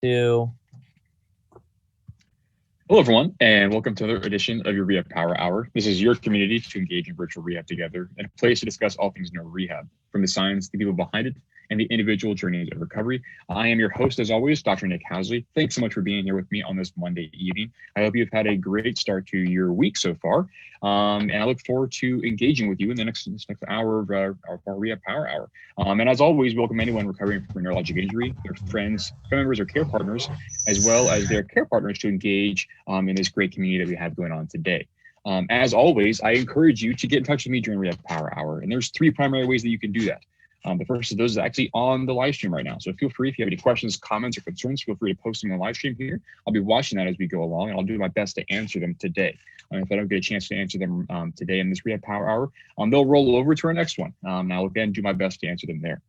2. Hello, everyone, and welcome to another edition of your Rehab Power Hour. This is your community to engage in virtual rehab together and a place to discuss all things neuro rehab, from the science, the people behind it, and the individual journeys of recovery. I am your host, as always, Dr. Nick Housley. Thanks so much for being here with me on this Monday evening. I hope you've had a great start to your week so far, and I look forward to engaging with you in the next hour of our Rehab Power Hour. And as always, welcome anyone recovering from a neurologic injury, their friends, family members, or care partners, as well as their care partners to engage in this great community that we have going on today. As always, I encourage you to get in touch with me during Rehab Power Hour, and there's 3 primary ways that you can do that. The first of those is actually on the live stream right now. So feel free, if you have any questions, comments, or concerns, feel free to post them on the live stream here. I'll be watching that as we go along, and I'll do my best to answer them today. If I don't get a chance to answer them today in this Rehab Power Hour, they'll roll over to our next one. I'll again do my best to answer them there.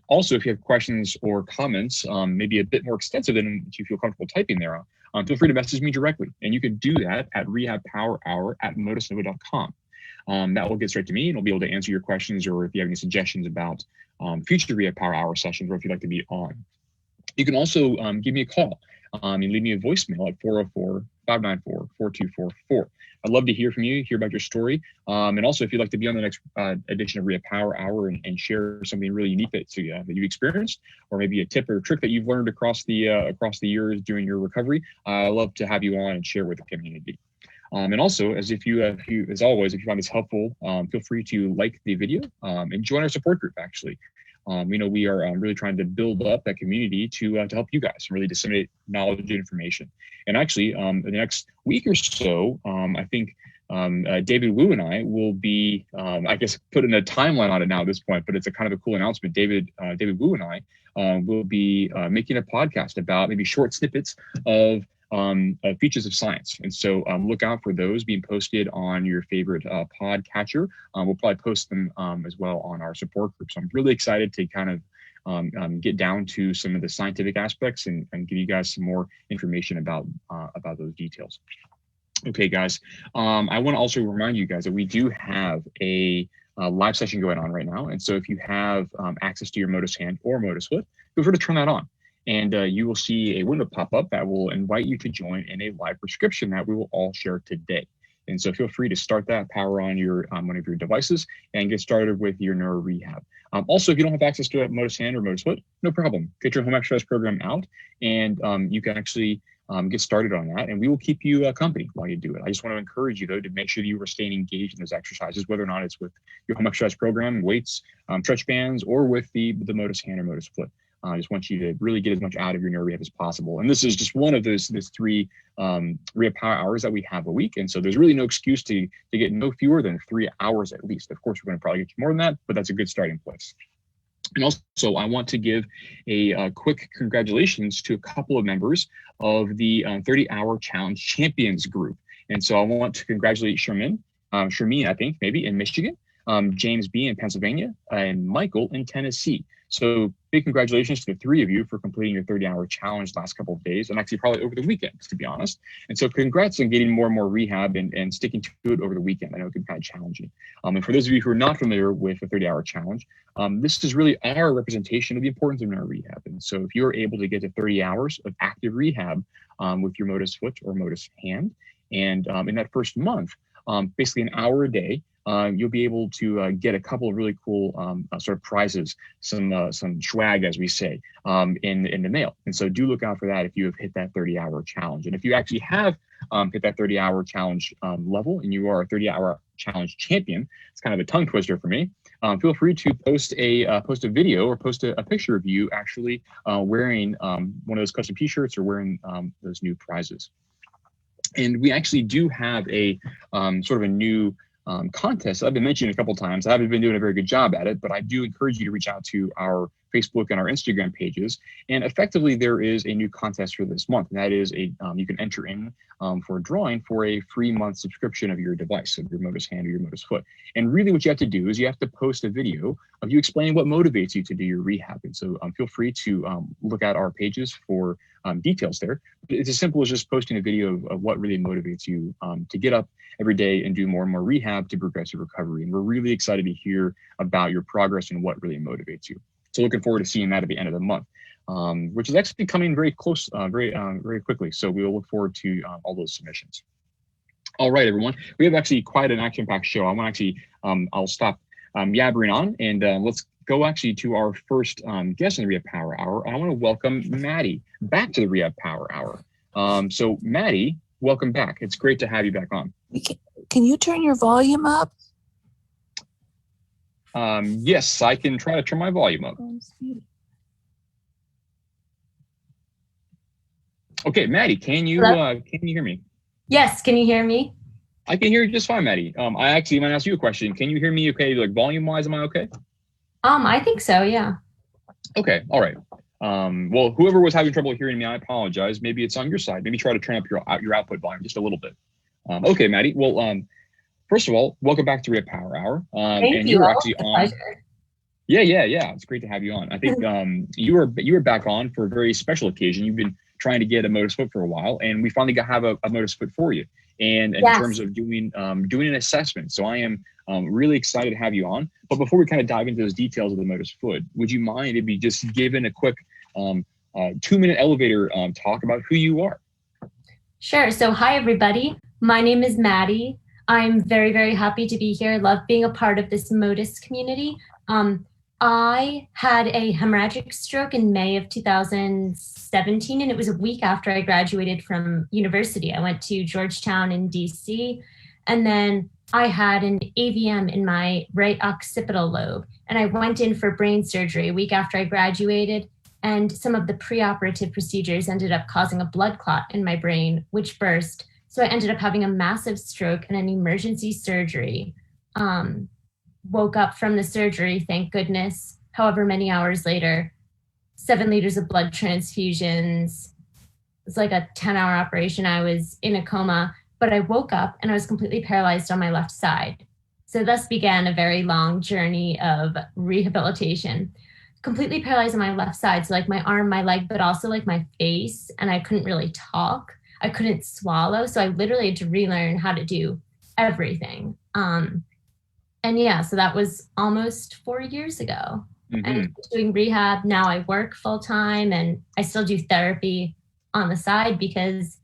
Also, if you have questions or comments, maybe a bit more extensive than you feel comfortable typing there, feel free to message me directly. And you can do that at rehabpowerhour@motusnova.com. That will get straight to me, and I'll be able to answer your questions, or if you have any suggestions about future Rehab Power Hour sessions, or if you'd like to be on. You can also give me a call and leave me a voicemail at 404-594-4244. I'd love to hear from you, hear about your story. And also, if you'd like to be on the next edition of Rehab Power Hour and share something really unique that you've experienced, or maybe a tip or a trick that you've learned across the years during your recovery, I'd love to have you on and share with the community. And also, as always, if you find this helpful, feel free to like the video and join our support group. Actually, we know we are really trying to build up that community to help you guys and really disseminate knowledge and information. And actually, in the next week or so, I think David Wu and I will be, I guess, putting a timeline on it now at this point, but it's a kind of a cool announcement. David Wu and I will be making a podcast about maybe short snippets of features of science. And so look out for those being posted on your favorite pod catcher. We'll probably post them as well on our support group. So I'm really excited to kind of get down to some of the scientific aspects and give you guys some more information about those details. Okay, guys, I want to also remind you guys that we do have a live session going on right now. And so if you have access to your Motus Hand or Motus Foot, feel free to turn that on. And you will see a window pop up that will invite you to join in a live prescription that we will all share today. And so feel free to start that, power on your one of your devices, and get started with your neuro rehab. Also, if you don't have access to a Motus Hand or Motus Foot, no problem. Get your home exercise program out, and you can actually get started on that, and we will keep you company while you do it. I just want to encourage you, though, to make sure that you are staying engaged in those exercises, whether or not it's with your home exercise program, weights, stretch bands, or with the Motus Hand or Motus Foot. I just want you to really get as much out of your neuro rehab as possible. And this is just one of those 3 Rehab Power Hours that we have a week. And so there's really no excuse to get no fewer than 3 hours at least. Of course, we're going to probably get you more than that, but that's a good starting place. And also, I want to give a quick congratulations to a couple of members of the 30-Hour Challenge Champions group. And so I want to congratulate Shermeen, I think, maybe in Michigan, James B. in Pennsylvania, and Michael in Tennessee. So big congratulations to the 3 of you for completing your 30-hour challenge the last couple of days, and actually probably over the weekend, to be honest. And so congrats on getting more and more rehab and sticking to it over the weekend. I know it can be kind of challenging. And for those of you who are not familiar with the 30-hour challenge, this is really our representation of the importance of neuro rehab. And so if you're able to get to 30 hours of active rehab with your Motus Foot or Motus Hand, and in that first month, basically an hour a day, you'll be able to get a couple of really cool sort of prizes, some swag, as we say, in the mail. And so do look out for that if you have hit that 30-hour challenge. And if you actually have hit that 30-hour challenge level and you are a 30-hour challenge champion, it's kind of a tongue twister for me, feel free to post a video or post a picture of you actually wearing one of those custom t-shirts or wearing those new prizes. And we actually do have a sort of a new contest I've been mentioning a couple of times. I haven't been doing a very good job at it, but I do encourage you to reach out to our Facebook and our Instagram pages. And effectively, there is a new contest for this month, and that is you can enter in for a drawing for a free month subscription of your device, of your Motus Hand or your Motus Foot. And really what you have to do is you have to post a video of you explaining what motivates you to do your rehab. And so feel free to look at our pages for details there. It's as simple as just posting a video of what really motivates you to get up every day and do more and more rehab to progressive recovery. And we're really excited to hear about your progress and what really motivates you. So looking forward to seeing that at the end of the month. which is actually coming very close, very quickly. So we will look forward to all those submissions. All right, everyone. We have actually quite an action-packed show. I want to actually, I'll stop yabbering on, and let's go actually to our first guest in the Rehab Power Hour. I want to welcome Maddi back to the Rehab Power Hour. So Maddi, welcome back. It's great to have you back on. Can you turn your volume up? Yes, I can try to turn my volume up. Okay, Maddi, can you hear me? Yes, can you hear me? I can hear you just fine, Maddi. I actually want to ask you a question. Can you hear me okay? Like volume-wise, am I okay? I think so, yeah. Okay, all right. Well, whoever was having trouble hearing me, I apologize. Maybe it's on your side. Maybe try to turn up your output volume just a little bit. Okay, Maddi. Well, first of all, welcome back to Rehab Power Hour. Thank you. Were actually on. Pleasure. Yeah. It's great to have you on. I think you were back on for a very special occasion. You've been trying to get a Motus Foot for a while, and we finally have a Motus Foot for you. And in terms of doing an assessment, so I am really excited to have you on. But before we kind of dive into those details of the Motus Foot, would you mind if you just given a quick 2-minute elevator talk about who you are? Sure. So hi, everybody. My name is Maddi. I'm very, very happy to be here. Love being a part of this Motus community. I had a hemorrhagic stroke in May of 2017, and it was a week after I graduated from university. I went to Georgetown in DC, and then I had an AVM in my right occipital lobe, and I went in for brain surgery a week after I graduated, and some of the preoperative procedures ended up causing a blood clot in my brain, which burst. So I ended up having a massive stroke and an emergency surgery. Woke up from the surgery, thank goodness, however many hours later, 7 liters of blood transfusions. It's like a 10-hour operation. I was in a coma, but I woke up and I was completely paralyzed on my left side. So thus began a very long journey of rehabilitation. Completely paralyzed on my left side, so like my arm, my leg, but also like my face, and I couldn't really talk. I couldn't swallow, so I literally had to relearn how to do everything. And yeah, so that was almost 4 years ago. And I was doing rehab. Now I work full time, and I still do therapy on the side because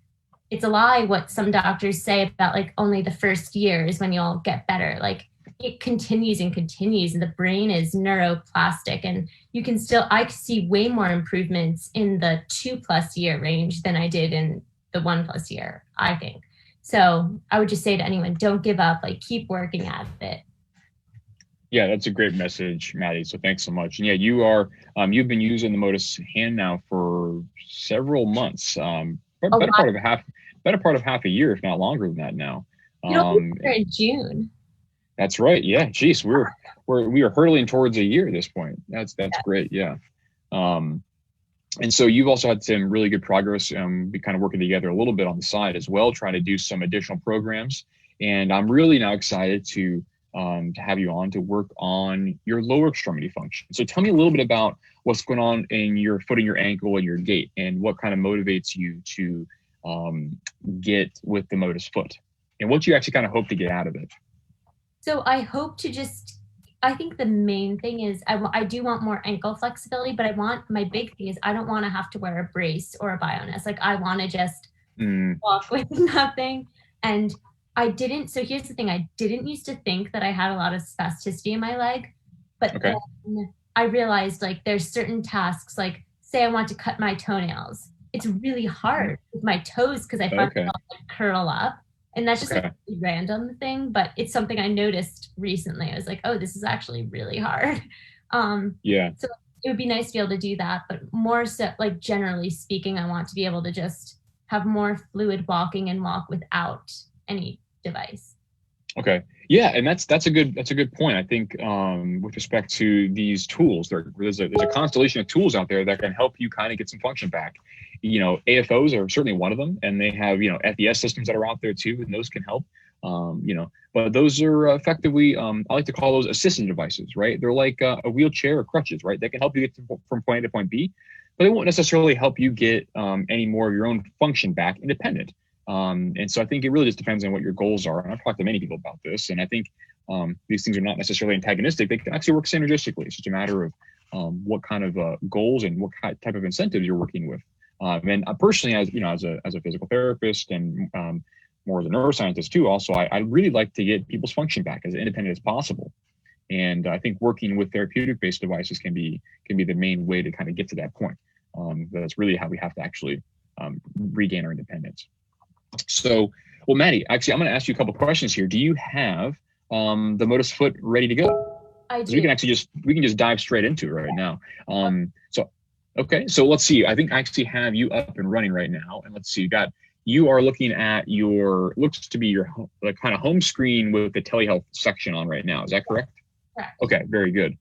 it's a lie what some doctors say about like only the first year is when you'll get better. Like it continues and continues, and the brain is neuroplastic, and you can still, I see way more improvements in the 2+ year range than I did in the 1+ year, I think. So I would just say to anyone, don't give up, like keep working at it. Yeah, that's a great message, Maddi. So thanks so much. And yeah, you are you've been using the Motus Hand now for several months, better part of half a year, if not longer than that now. You'll be here in June. That's right. Yeah. Geez, we are hurtling towards a year at this point. That's great. Yeah. And so you've also had some really good progress. We kind of working together a little bit on the side as well, trying to do some additional programs. And I'm really now excited to have you on to work on your lower extremity function. So tell me a little bit about what's going on in your foot and your ankle and your gait, and what kind of motivates you to get with the Motus Foot, and what you actually kind of hope to get out of it. So I hope to I think the main thing is I do want more ankle flexibility, but my big thing is I don't want to have to wear a brace or a bioness. Like I want to just walk with nothing. And so here's the thing, I didn't used to think that I had a lot of spasticity in my leg, but then I realized like there's certain tasks, like say I want to cut my toenails. It's really hard with my toes because I find myself like curl up. And that's just like a random thing, but it's something I noticed recently. I was like, oh, this is actually really hard. So it would be nice to be able to do that, but more so like generally speaking, I want to be able to just have more fluid walking and walk without any device. Okay. Yeah, and that's a good point. I think with respect to these tools, there's a constellation of tools out there that can help you kind of get some function back. You know, AFOs are certainly one of them, and they have FES systems that are out there too, and those can help. But those are effectively I like to call those assistant devices, right? They're like a wheelchair or crutches, right? They can help you get from point A to point B, but they won't necessarily help you get any more of your own function back independent. And so I think it really just depends on what your goals are. And I've talked to many people about this, and I think these things are not necessarily antagonistic. They can actually work synergistically. It's just a matter of what kind of goals and what type of incentives you're working with. And personally, as you know, as a physical therapist and more as a neuroscientist too, also I really like to get people's function back as independent as possible. And I think working with therapeutic-based devices can be the main way to kind of get to that point. That's really how we have to actually regain our independence. So, well, Maddi, actually, I'm going to ask you a couple questions here. Do you have the Motus Foot ready to go? I do. We can just dive straight into it right now. Okay, so let's see. I think I actually have you up and running right now, and let's see. You are looking at looks to be your kind of home screen with the telehealth section on right now. Is that correct? Correct. Okay, very good.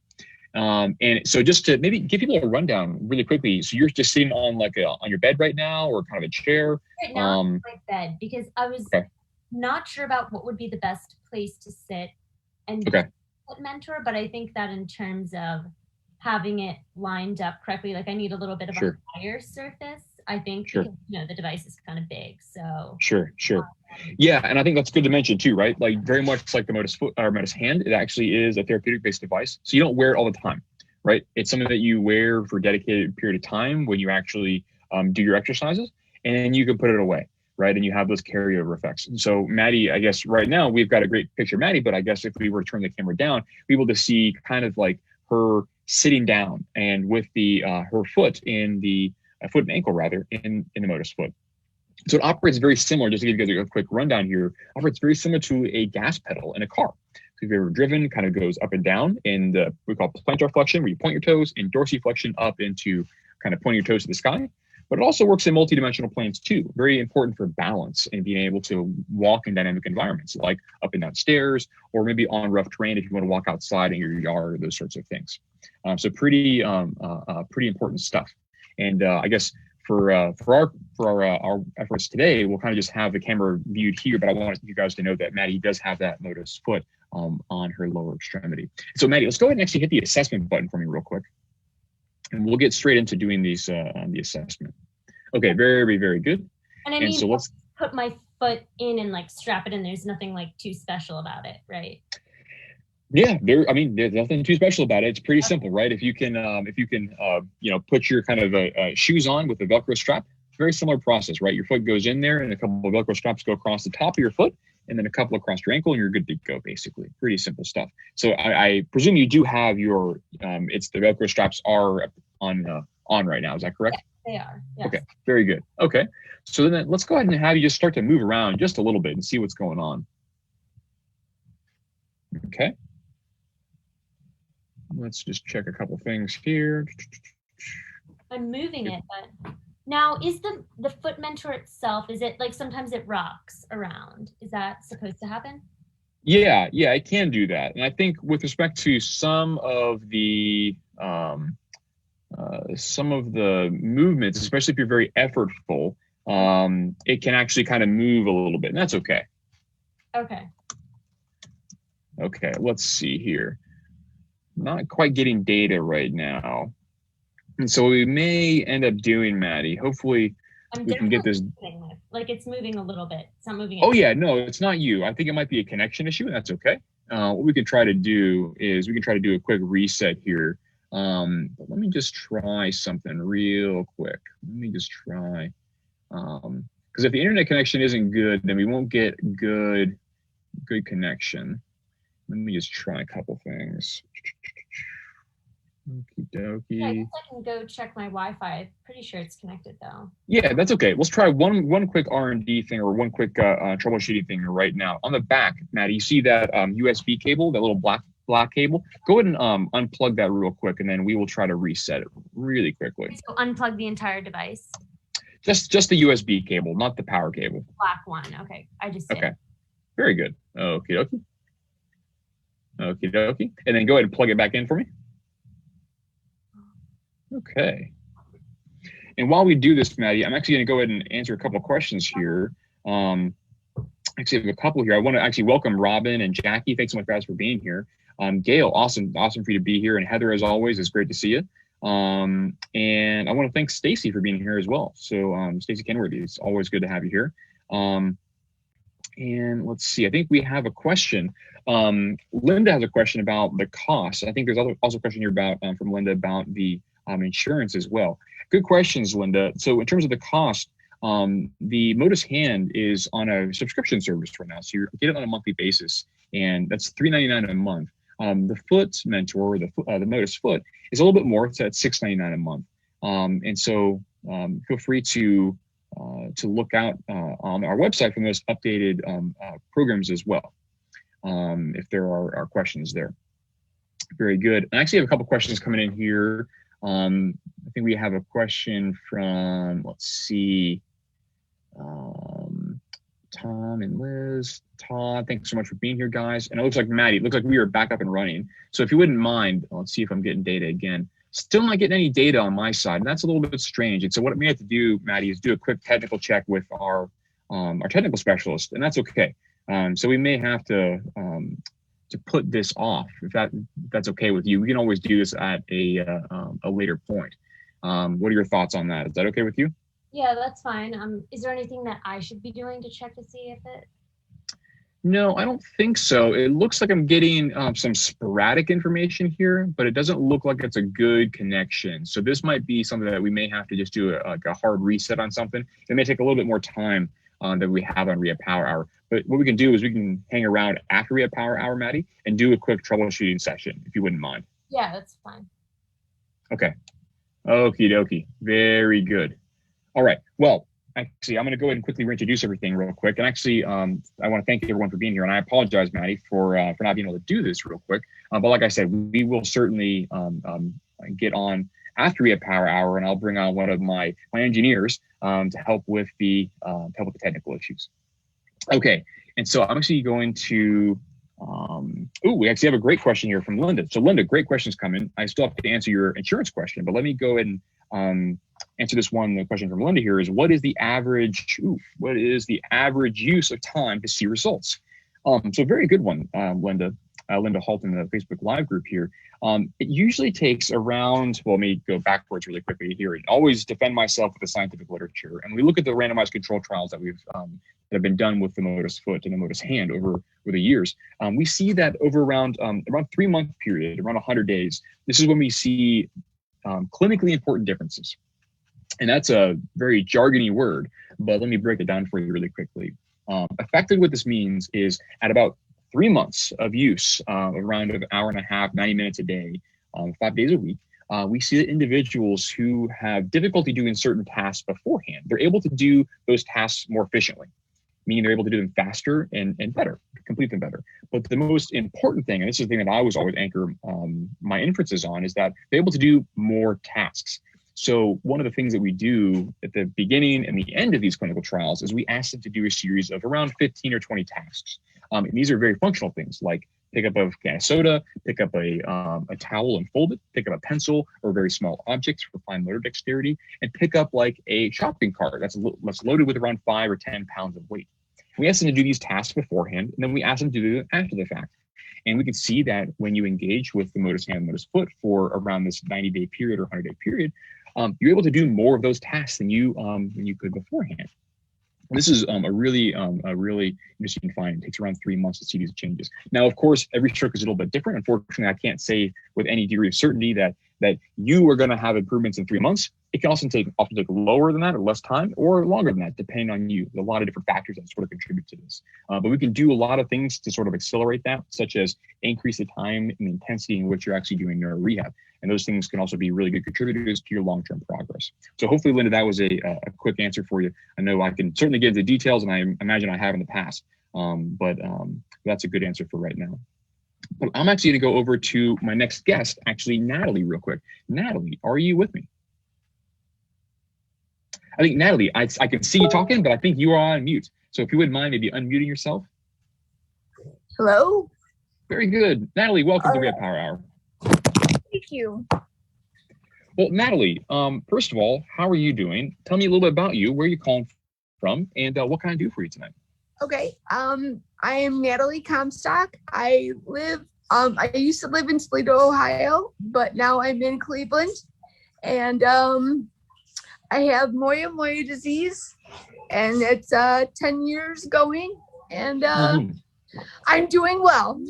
And so just to maybe give people a rundown really quickly. So you're just sitting on on your bed right now, or kind of a chair? Right now, on my bed, because I was not sure about what would be the best place to sit and mentor, but I think that in terms of having it lined up correctly, like I need a little bit of a higher surface. I think because, the device is kind of big, so sure. Yeah, and I think that's good to mention too, right? Like very much like the Motus Foot or Motus Hand, it actually is a therapeutic-based device, so you don't wear it all the time, right? It's something that you wear for a dedicated period of time when you actually do your exercises, and then you can put it away, right? And you have those carryover effects. And so Maddi, I guess right now we've got a great picture of Maddi, but I guess if we were to turn the camera down, we will just see kind of like her sitting down and with the her foot in the foot and ankle rather in the Motus Foot. So it operates very similar, just to give you guys a quick rundown here, operates very similar to a gas pedal in a car. So if you've ever driven, kind of goes up and down in the, we call plantar flexion, where you point your toes, and dorsiflexion up into kind of pointing your toes to the sky. But it also works in multidimensional planes too, very important for balance and being able to walk in dynamic environments like up and down stairs, or maybe on rough terrain if you want to walk outside in your yard or those sorts of things. So pretty important stuff. And I guess for our efforts today, we'll kind of just have the camera viewed here, but I want you guys to know that Maddi does have that Motus Foot on her lower extremity. So Maddi, let's go ahead and actually hit the assessment button for me real quick, and we'll get straight into doing these the assessment. Okay, very, very good. And I mean, so let's put my foot in and like strap it in. There's nothing like too special about it, right? Yeah, there's nothing too special about it. It's pretty simple, right? If you can, put your kind of shoes on with a Velcro strap, very similar process, right? Your foot goes in there, and a couple of Velcro straps go across the top of your foot, and then a couple across your ankle, and you're good to go. Basically, pretty simple stuff. So I presume you do have your, it's the Velcro straps are on right now. Is that correct? Yes, they are. Yes. Okay, very good. Okay, so then let's go ahead and have you just start to move around just a little bit and see what's going on. Okay. Let's just check a couple things here. I'm moving it, but now is the foot mentor itself, is it like sometimes it rocks around? Is that supposed to happen? Yeah, it can do that. And I think with respect to some of the movements, especially if you're very effortful, it can actually kind of move a little bit, and that's okay. Okay. Okay, let's see here. Not quite getting data right now. And so we may end up doing, Maddi, hopefully we can get this. Like it's moving a little bit. It's not moving. Oh yeah, no, it's not you. I think it might be a connection issue, and that's okay. What we can try to do is we can try to do a quick reset here. But let me just try something real quick. Let me just try. Because if the internet connection isn't good, then we won't get good connection. Let me just try a couple things. Okie dokie. Yeah, I guess I can go check my Wi-Fi. I'm pretty sure it's connected though. Yeah, that's okay. Let's try one quick R&D thing, or one quick troubleshooting thing right now. On the back, Maddi, you see that USB cable, that little black cable? Go ahead and unplug that real quick, and then we will try to reset it really quickly. So unplug the entire device? Just the USB cable, not the power cable. Black one. Okay, I just did. Okay, very good. Okie dokie. Okie dokie. And then go ahead and plug it back in for me. Okay. And while we do this, Maddi, I'm actually going to go ahead and answer a couple of questions here. Actually, I have a couple here. I want to actually welcome Robin and Jackie. Thanks so much, guys, for being here. Gail, awesome for you to be here. And Heather, as always, it's great to see you. And I want to thank Stacy for being here as well. So Stacy Kenworthy, it's always good to have you here. And let's see, I think we have a question. Linda has a question about the cost. I think there's also a question here about from Linda about the insurance as well. Good questions, Linda. So in terms of the cost, the Motus Hand is on a subscription service right now. So you get it on a monthly basis, and that's $3.99 a month. The Foot Mentor, the Motus Foot, is a little bit more. It's at $6.99 a month. And so feel free to look out on our website for the most updated programs as well, if there are questions there. Very good. I actually have a couple questions coming in here. I think we have a question from, let's see, Tom and Liz. Todd, thanks so much for being here, guys. And it looks like Maddi, it looks like we are back up and running. So if you wouldn't mind, let's see if I'm getting data again. Still not getting any data on my side, and that's a little bit strange. And so what we have to do, Maddi, is do a quick technical check with our technical specialist, and that's okay. So we may have to put this off if that's okay with you. We can always do this at a later point. What are your thoughts on that? Is that okay with you? Yeah, that's fine. Is there anything that I should be doing to check to see if it? No, I don't think so. It looks like I'm getting some sporadic information here, but it doesn't look like it's a good connection. So this might be something that we may have to just do a hard reset on something. It may take a little bit more time than we have on Rehab Power Hour. But what we can do is we can hang around after Rehab Power Hour, Maddi, and do a quick troubleshooting session, if you wouldn't mind. Yeah, that's fine. Okay. Okie dokie. Very good. All right. Well, actually, I'm going to go ahead and quickly reintroduce everything real quick. And actually, I want to thank everyone for being here. And I apologize, Maddi, for not being able to do this real quick. But like I said, we will certainly get on after Rehab Power Hour, and I'll bring on one of my engineers to help with the technical issues. Okay. And so I'm actually going to. We actually have a great question here from Linda. So Linda, great questions coming. I still have to answer your insurance question, but let me go ahead and answer this one. The question from Linda here is, what is the average use of time to see results? So very good one, Linda. Linda Holt in the Facebook Live group here. It usually takes around, well, let me go backwards really quickly here. I always defend myself with the scientific literature. And we look at the randomized control trials that that have been done with the Motus Foot and the Motus Hand over the years. We see that over around 3-month period, around 100 days, this is when we see clinically important differences. And that's a very jargony word, but let me break it down for you really quickly. Effectively, what this means is at about 3 months of use, around an hour and a half, 90 minutes a day, 5 days a week, we see that individuals who have difficulty doing certain tasks beforehand, they're able to do those tasks more efficiently, meaning they're able to do them faster and better, complete them better. But the most important thing, and this is the thing that I always anchor my inferences on, is that they're able to do more tasks. So one of the things that we do at the beginning and the end of these clinical trials is we ask them to do a series of around 15 or 20 tasks. And these are very functional things like pick up a can of soda, pick up a towel and fold it, pick up a pencil or very small objects for fine motor dexterity, and pick up like a shopping cart that's loaded with around 5 or 10 pounds of weight. We ask them to do these tasks beforehand, and then we ask them to do it after the fact. And we can see that when you engage with the Motus Hand and Motus Foot for around this 90-day period or 100-day period, you're able to do more of those tasks than you could beforehand. This is a really interesting find. It takes around 3 months to see these changes. Now, of course, every stroke is a little bit different. Unfortunately, I can't say with any degree of certainty that you are going to have improvements in 3 months. It can also often take lower than that or less time or longer than that, depending on you. There's a lot of different factors that sort of contribute to this. But we can do a lot of things to sort of accelerate that, such as increase the time and the intensity in which you're actually doing neuro rehab. And those things can also be really good contributors to your long-term progress. So hopefully, Linda, that was a quick answer for you. I know I can certainly give the details, and I imagine I have in the past, but that's a good answer for right now. But I'm actually going to go over to my next guest, actually, Natalie, real quick. Natalie, are you with me? I think, Natalie, I can see you talking, but I think you are on mute. So if you wouldn't mind maybe unmuting yourself. Hello? Very good. Natalie, welcome to Rehab Power Hour. Thank you. Well, Natalie, first of all, how are you doing? Tell me a little bit about you, where you're calling from, and what can I do for you tonight? Okay. I am Natalie Comstock. I used to live in Toledo, Ohio, but now I'm in Cleveland. And I have Moya disease, and it's 10 years going. and Mhm. I'm doing well.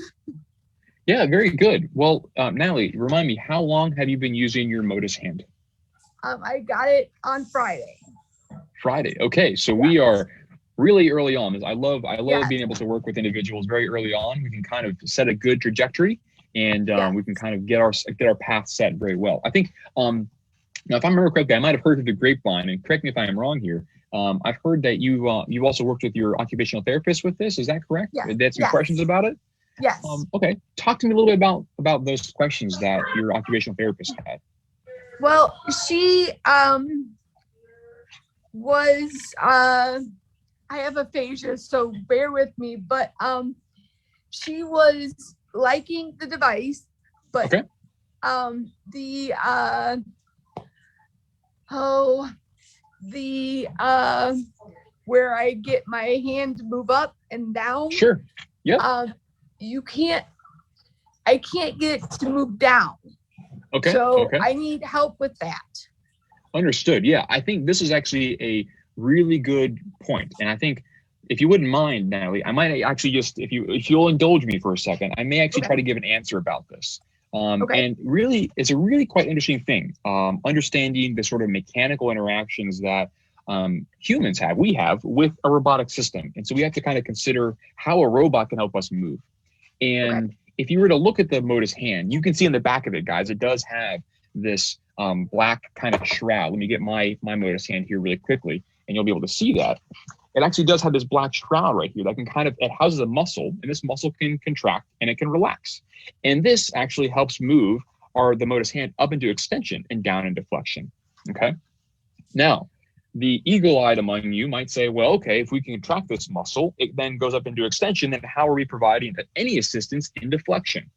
Yeah, very good. Well, Natalie, remind me, how long have you been using your Motus Hand? I got it on Friday. Friday. Okay, so we are really early on. I love Yes. being able to work with individuals very early on. We can kind of set a good trajectory, and we can kind of get our path set very well. I think now, if I remember correctly, I might have heard through the grapevine, and correct me if I am wrong here. I've heard that you've also worked with your occupational therapist with this. Is that correct? Yeah. They had some questions about it. Yes. Okay, talk to me a little bit about those questions that your occupational therapist had. Well, she was I have aphasia, so bear with me, but she was liking the device, but Okay. the where I get my hand to move up and down. Sure. Yeah. I can't get it to move down. Okay. So okay. I need help with that. Understood. Yeah, I think this is actually a really good point, and I think if you wouldn't mind, Natalie, I might actually just if you'll indulge me for a second, I may actually try to give an answer about this. And really, it's a really quite interesting thing. Understanding the sort of mechanical interactions that humans have, we have with a robotic system, and so we have to kind of consider how a robot can help us move. And if you were to look at the Motus Hand, you can see in the back of it, guys, it does have this black kind of shroud. Let me get my Motus Hand here really quickly, and you'll be able to see that. It actually does have this black shroud right here that can it houses a muscle, and this muscle can contract and it can relax. And this actually helps move the Motus Hand up into extension and down into flexion. Okay. Now, the eagle-eyed among you might say, well, okay, if we can contract this muscle, it then goes up into extension, then how are we providing any assistance into flexion?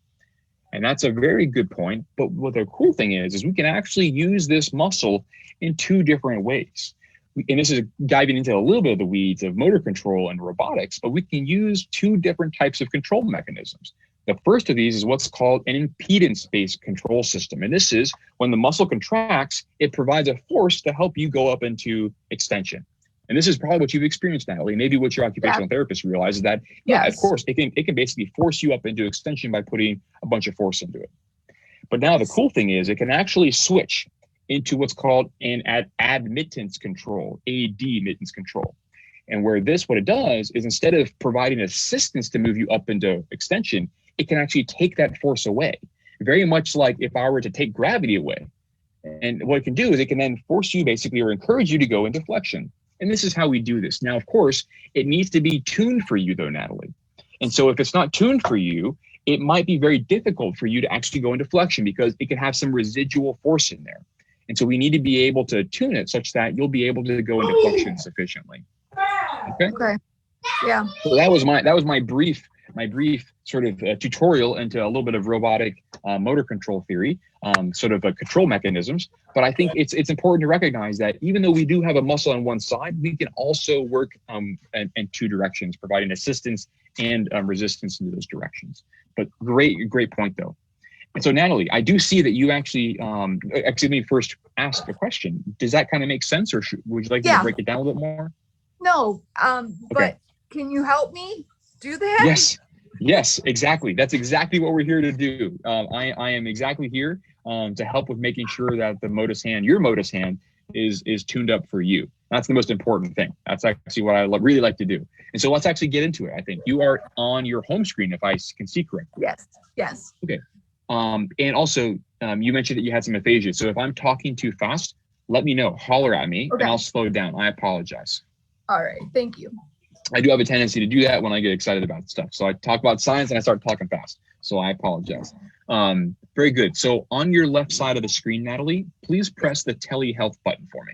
And that's a very good point. But what the cool thing is we can actually use this muscle in two different ways. And this is diving into a little bit of the weeds of motor control and robotics, but we can use two different types of control mechanisms. The first of these is what's called an impedance-based control system. And this is when the muscle contracts, it provides a force to help you go up into extension. And this is probably what you've experienced, Natalie. Maybe what your occupational therapist realizes that, of course, it can basically force you up into extension by putting a bunch of force into it. But now the cool thing is it can actually switch into what's called an admittance control, admittance control. And what it does is instead of providing assistance to move you up into extension, it can actually take that force away. Very much like if I were to take gravity away. And what it can do is it can then force you basically or encourage you to go into flexion. And this is how we do this. Now, of course, it needs to be tuned for you though, Natalie. And so if it's not tuned for you, it might be very difficult for you to actually go into flexion because it can have some residual force in there. And so we need to be able to tune it such that you'll be able to go into flexion sufficiently. Okay. Yeah. So that was my brief sort of tutorial into a little bit of robotic motor control theory, sort of control mechanisms. But I think it's important to recognize that even though we do have a muscle on one side, we can also work in two directions, providing assistance and resistance into those directions. But great point though. And so, Natalie, I do see that you actually let me first ask a question. Does that kind of make sense, or would you like me to break it down a little bit more? No, but can you help me do that? Yes, exactly. That's exactly what we're here to do. I am exactly here to help with making sure that the Motus Hand, your Motus Hand, is tuned up for you. That's the most important thing. That's actually what I really like to do. And so let's actually get into it. I think you are on your home screen, if I can see correctly. Yes. Okay. And also, you mentioned that you had some aphasia. So if I'm talking too fast, let me know. Holler at me, and I'll slow down. I apologize. All right. Thank you. I do have a tendency to do that when I get excited about stuff. So I talk about science and I start talking fast. So I apologize. Very good. So on your left side of the screen, Natalie, please press the telehealth button for me.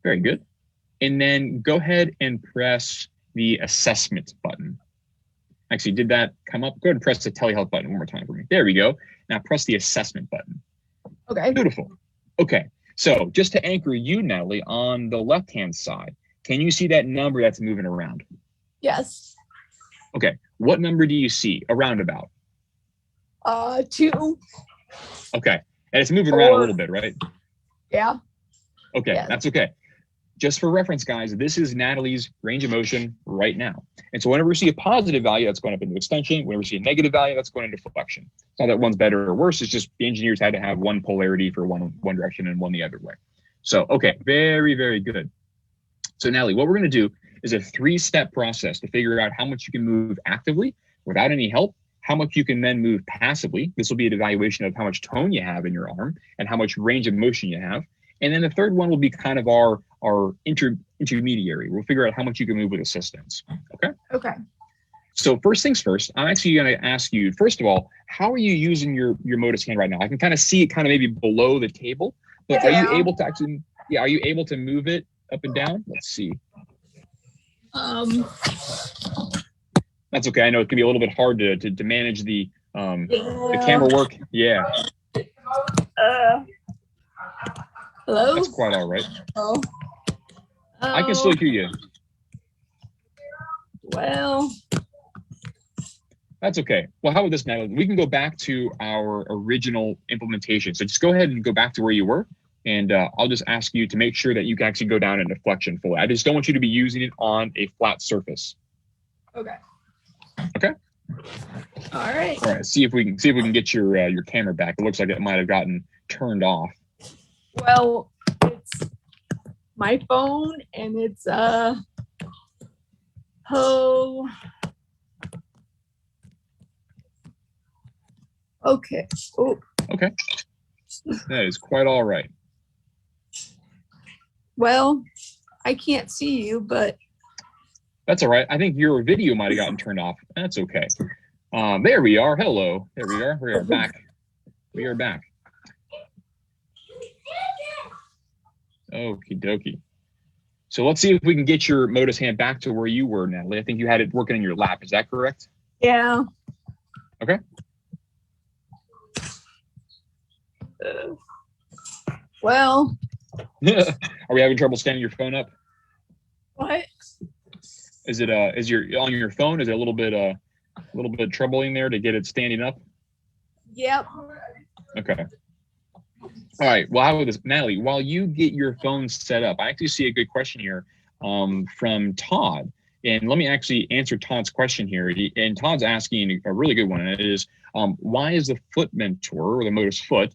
Very good. And then go ahead and press the assessment button. Actually, did that come up? Go ahead and press the telehealth button one more time for me. There we go. Now press the assessment button. Okay. Beautiful. Okay. So just to anchor you, Natalie, on the left-hand side, can you see that number that's moving around? Yes. Okay. What number do you see around about? 2. Okay. And it's moving around a little bit, right? Yeah. Okay. Yes. That's okay. just for reference, guys, this is Natalie's range of motion right now. And so whenever we see a positive value, that's going up into extension. Whenever we see a negative value, that's going into flexion. It's not that one's better or worse. It's just the engineers had to have one polarity for one direction and one the other way. So, okay, very, very good. So Natalie, what we're going to do is a 3-step process to figure out how much you can move actively without any help, how much you can then move passively. This will be an evaluation of how much tone you have in your arm and how much range of motion you have. And then the third one will be kind of our intermediary. We'll figure out how much you can move with assistance. Okay? Okay. So first things first, I'm actually going to ask you, first of all, how are you using your Motus Hand right now? I can kind of see it kind of maybe below the table, but are you able to actually, are you able to move it up and down? Let's see. That's okay. I know it can be a little bit hard to manage the camera work. Yeah. Hello? That's quite all right. Oh. I can still hear you. Well. That's okay. Well, how about this, Natalie? We can go back to our original implementation. So just go ahead and go back to where you were. And I'll just ask you to make sure that you can actually go down into flexion fully. I just don't want you to be using it on a flat surface. Okay. Okay. All right. All right. See if we can get your camera back. It looks like it might have gotten turned off. Well, it's my phone and it's okay. Oh. Okay. That is quite all right. Well, I can't see you, but that's all right. I think your video might have gotten turned off. That's okay. There we are. Hello. There we are. We are back. We are back. Okie dokie. So let's see if we can get your Motus Hand back to where you were, Natalie. I think you had it working in your lap. Is that correct? yeah. Okay. Well. Are we having trouble standing your phone up? What? Is it is on your phone? Is it a little bit troubling there to get it standing up? Yep. Okay. All right. Well, how about this, Natalie? While you get your phone set up, I actually see a good question here from Todd, and let me actually answer Todd's question here. And Todd's asking a really good one, and it is, why is the Foot Mentor or the Motus Foot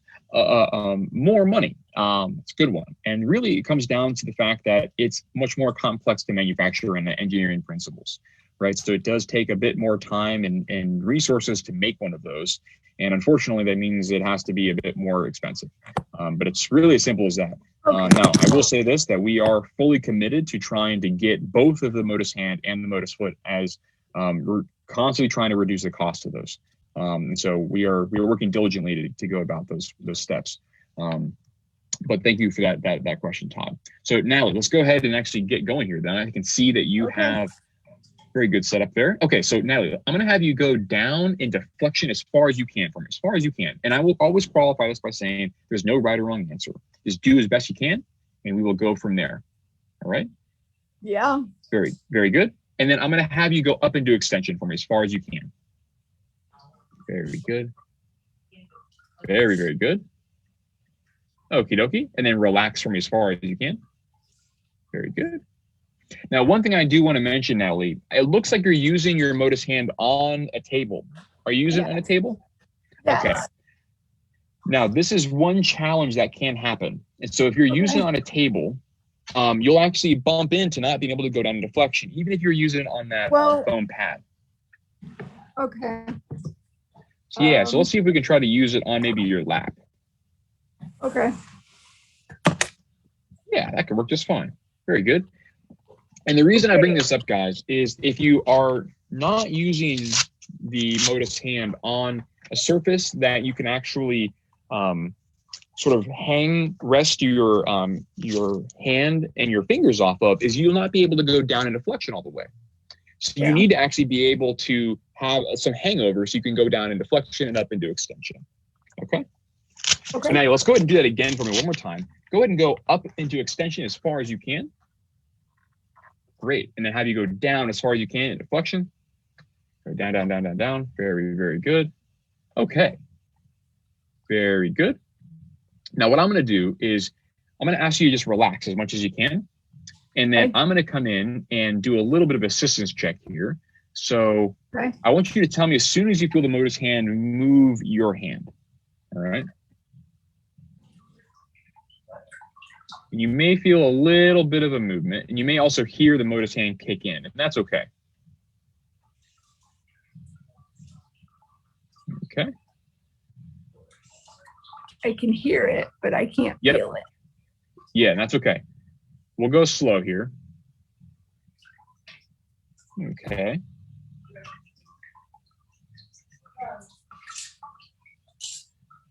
more money? It's a good one, and really it comes down to the fact that it's much more complex to manufacture and the engineering principles, right? So it does take a bit more time and resources to make one of those. And unfortunately, that means it has to be a bit more expensive. But it's really as simple as that. Okay. Now, I will say this, that we are fully committed to trying to get both of the Motus Hand and the Motus Foot, as we're constantly trying to reduce the cost of those. And so we are working diligently to go about those steps. But thank you for that question, Todd. So Natalie, let's go ahead and actually get going here. Then I can see that you have very good setup there. Okay, so Natalie, I'm going to have you go down into flexion as far as you can from as far as you can. And I will always qualify this by saying there's no right or wrong answer. Just do as best you can, and we will go from there. All right? Yeah. Very, very good. And then I'm going to have you go up into extension for me as far as you can. Very good. Very, very good. Okie dokie. And then relax for me as far as you can. Very good. Now, one thing I do want to mention, Natalie, it looks like you're using your Motus Hand on a table. Are you using it on a table? Yes. Okay. Now, this is one challenge that can happen. And so if you're using it on a table, you'll actually bump into not being able to go down into flexion, even if you're using it on that foam pad. Okay. So, yeah, so let's see if we can try to use it on maybe your lap. Okay. Yeah, that could work just fine. Very good. And the reason I bring this up, guys, is if you are not using the Motus Hand on a surface that you can actually sort of rest your hand and your fingers off of, is you'll not be able to go down into flexion all the way. So you need to actually be able to have some hangover so you can go down into flexion and up into extension. Okay? So now let's go ahead and do that again for me one more time. Go ahead and go up into extension as far as you can. Great. And then have you go down as far as you can into flexion. Go down, down, down, down, down. Very, very good. Okay. Very good. Now what I'm going to do is I'm going to ask you to just relax as much as you can. And then Okay. I'm going to come in and do a little bit of assistance check here. So Okay. I want you to tell me as soon as you feel the Motus hand, move your hand. All right. And you may feel a little bit of a movement, and you may also hear the Motus hand kick in, and that's okay. Okay. I can hear it, but I can't Yep. feel it. Yeah, that's okay. We'll go slow here. Okay.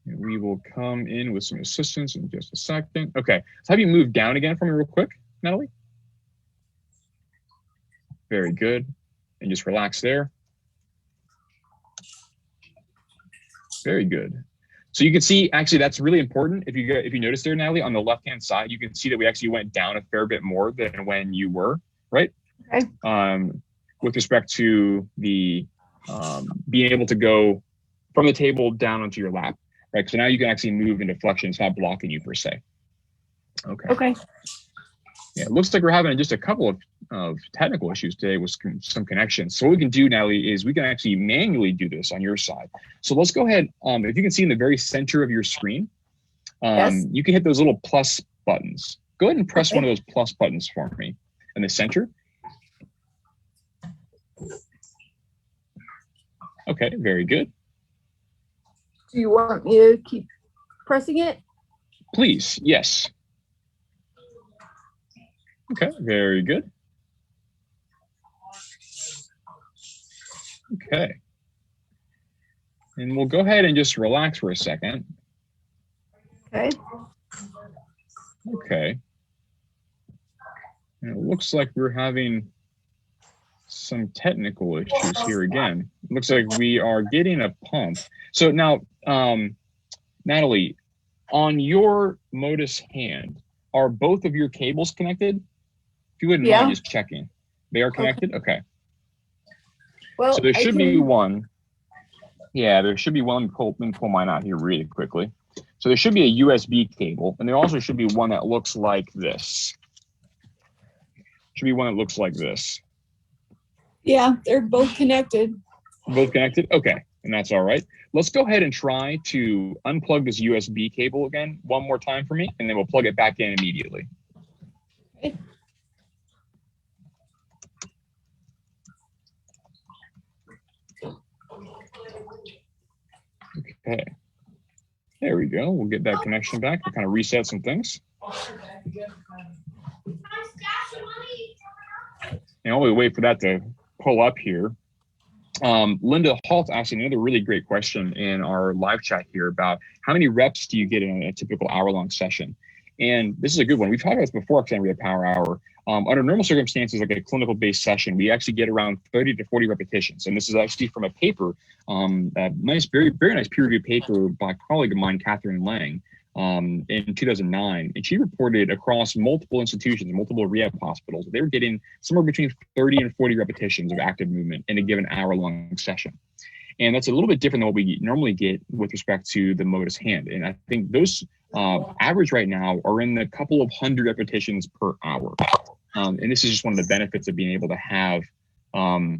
And we will come in with some assistance in just a second. Okay, so have you moved down again for me real quick, Natalie? Very good. And just relax there. Very good. So you can see, actually, that's really important. If you notice there, Natalie, on the left-hand side, you can see that we actually went down a fair bit more than when you were, right? Okay. With respect to the being able to go from the table down onto your lap, right? So now you can actually move into flexion. It's not blocking you per se. Okay. Okay. Yeah, it looks like we're having just a couple of technical issues today with some connections. So what we can do, Natalie, is we can actually manually do this on your side. So let's go ahead. If you can see in the very center of your screen, Yes. you can hit those little plus buttons. Go ahead and press Okay. one of those plus buttons for me in the center. Okay, very good. Do you want me to keep pressing it? Please, yes. Okay, very good. Okay. And we'll go ahead and just relax for a second. Okay. Okay. And it looks like we're having some technical issues here again. It looks like we are getting a pump. So now, Natalie, on your Motus hand, are both of your cables connected? If you wouldn't Yeah. mind just checking. They are connected? Okay. Well, So there I should be can- one. Yeah, there should be one. Let me pull mine out here really quickly. So there should be a USB cable, and there also should be one that looks like this. Should be one that looks like this. Yeah, they're both connected. Both connected? Okay, and that's all right. Let's go ahead and try to unplug this USB cable again one more time for me, and then we'll plug it back in immediately. Okay. Okay. There we go. We'll get that connection back. We'll kind of reset some things. And while we wait for that to pull up here, Linda Halt asked another really great question in our live chat here about how many reps do you get in a typical hour-long session? And this is a good one. We've talked about this before, actually, on Rehab Power Hour. Under normal circumstances, like a clinical-based session, we actually get around 30 to 40 repetitions. And this is actually from a paper, a nice, very, very nice peer-reviewed paper by a colleague of mine, Catherine Lang, in 2009. And she reported across multiple institutions, multiple rehab hospitals, they were getting somewhere between 30 and 40 repetitions of active movement in a given hour-long session. And that's a little bit different than what we normally get with respect to the Motus Hand. And I think those average right now are in the couple of hundred repetitions per hour. And this is just one of the benefits of being able to have a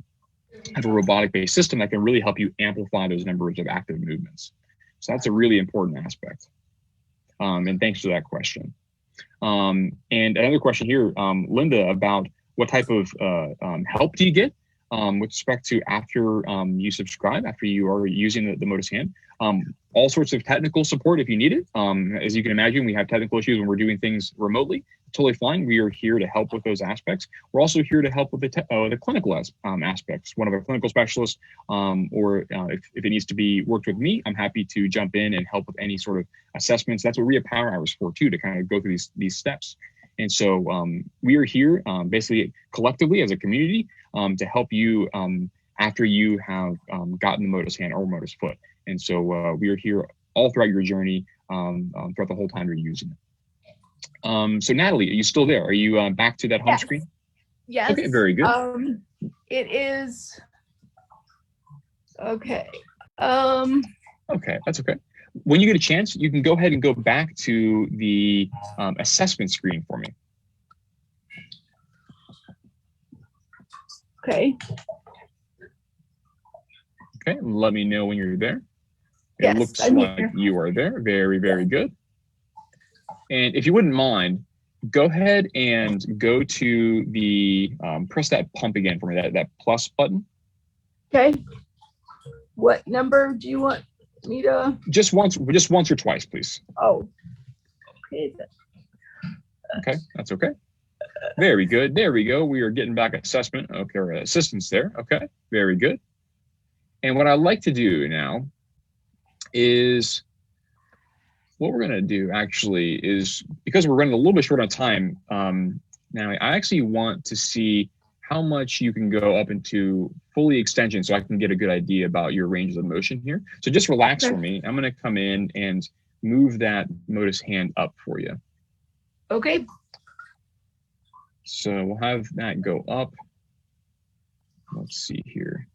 robotic-based system that can really help you amplify those numbers of active movements. So that's a really important aspect. And thanks for that question. And another question here, Linda, about what type of help do you get with respect to after you subscribe, after you are using the Motus Hand? All sorts of technical support if you need it. As you can imagine, we have technical issues when we're doing things remotely. Totally fine. We are here to help with those aspects. We're also here to help with the clinical aspects. One of our clinical specialists, or if it needs to be worked with me, I'm happy to jump in and help with any sort of assessments. That's what Rehab Power Hour is for too, to kind of go through these steps. And so we are here basically collectively as a community to help you after you have gotten the Motus Hand or Motus Foot. And so we are here all throughout your journey, throughout the whole time you're using it. So Natalie, are you still there? Are you back to that home screen? Yes. Okay, very good. It is. Okay. Okay, that's okay. When you get a chance, you can go ahead and go back to the assessment screen for me. Okay. Okay, let me know when you're there. It Yes, looks I'm like here. you are there. Very, very good. And if you wouldn't mind, go ahead and go to the, press that pump again for me, that plus button. Okay. What number do you want me to? Just once or twice, please. Oh. Okay. Okay, that's okay. Very good. There we go. We are getting back assessment. Okay, or assistance there. Okay, very good. And what I'd like to do now is, what we're going to do actually is, because we're running a little bit short on time, now I actually want to see how much you can go up into fully extension so I can get a good idea about your ranges of motion here. So just relax for me. I'm going to come in and move that Motus hand up for you. Okay. So we'll have that go up. Let's see here.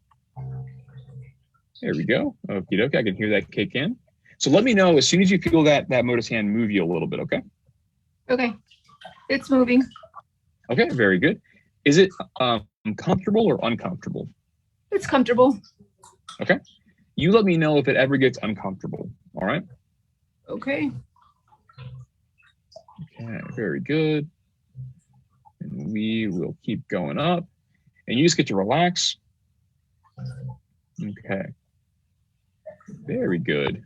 There we go. Okie dokie, I can hear that kick in. So let me know as soon as you feel that Motus hand move you a little bit, okay? Okay. It's moving. Okay, very good. Is it comfortable or uncomfortable? It's comfortable. Okay. You let me know if it ever gets uncomfortable, all right? Okay. Okay, very good. And we will keep going up. And you just get to relax. Okay. Very good.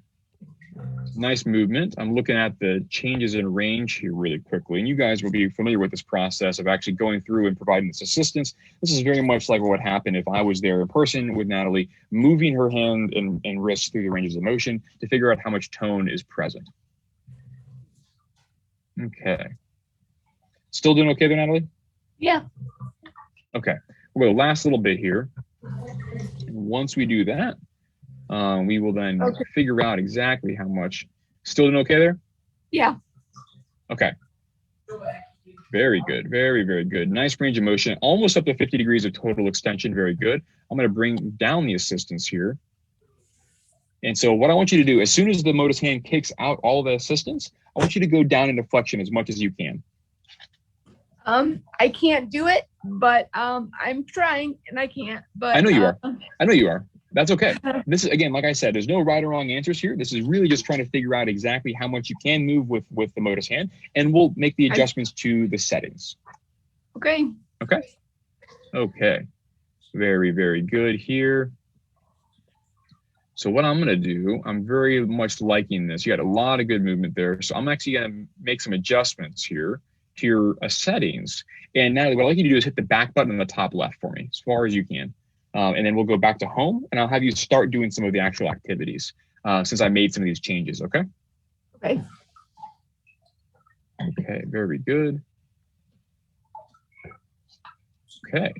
Nice movement. I'm looking at the changes in range here really quickly. And you guys will be familiar with this process of actually going through and providing this assistance. This is very much like what would happen if I was there in person with Natalie, moving her hand and wrist through the ranges of motion to figure out how much tone is present. Okay. Still doing okay there, Natalie? Yeah. Okay. We'll go last little bit here. And once we do that, we will then figure out exactly how much. Still doing okay there? Yeah. Okay. Very good. Very, very good. Nice range of motion. Almost up to 50 degrees of total extension. Very good. I'm going to bring down the assistance here. And so what I want you to do, as soon as the Motus hand kicks out all the assistance, I want you to go down into flexion as much as you can. I can't do it, but I'm trying and I can't. But I know you are. I know you are. That's okay. This is, again, like I said, there's no right or wrong answers here. This is really just trying to figure out exactly how much you can move with the Motus hand, and we'll make the adjustments to the settings. Okay. Okay. Okay. Very, very good here. So what I'm going to do, I'm very much liking this. You had a lot of good movement there. So I'm actually going to make some adjustments here to your settings. And Natalie, what I'd like you to do is hit the back button on the top left for me, as far as you can. And then we'll go back to home, and I'll have you start doing some of the actual activities since I made some of these changes, okay? Okay. Okay, very good. Okay.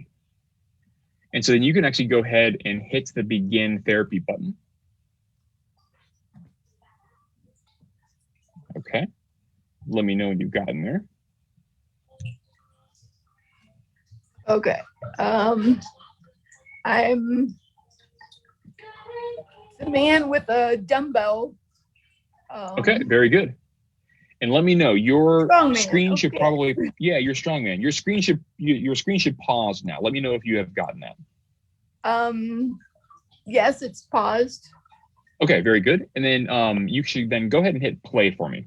And so then you can actually go ahead and hit the begin therapy button. Okay. Let me know when you've gotten there. Okay. I'm the man with a dumbbell. Okay, very good. And let me know, your screen should okay. probably, yeah, you're strong man. Your screen should pause now. Let me know if you have gotten that. Yes, it's paused. Okay, very good. And then you should then go ahead and hit play for me.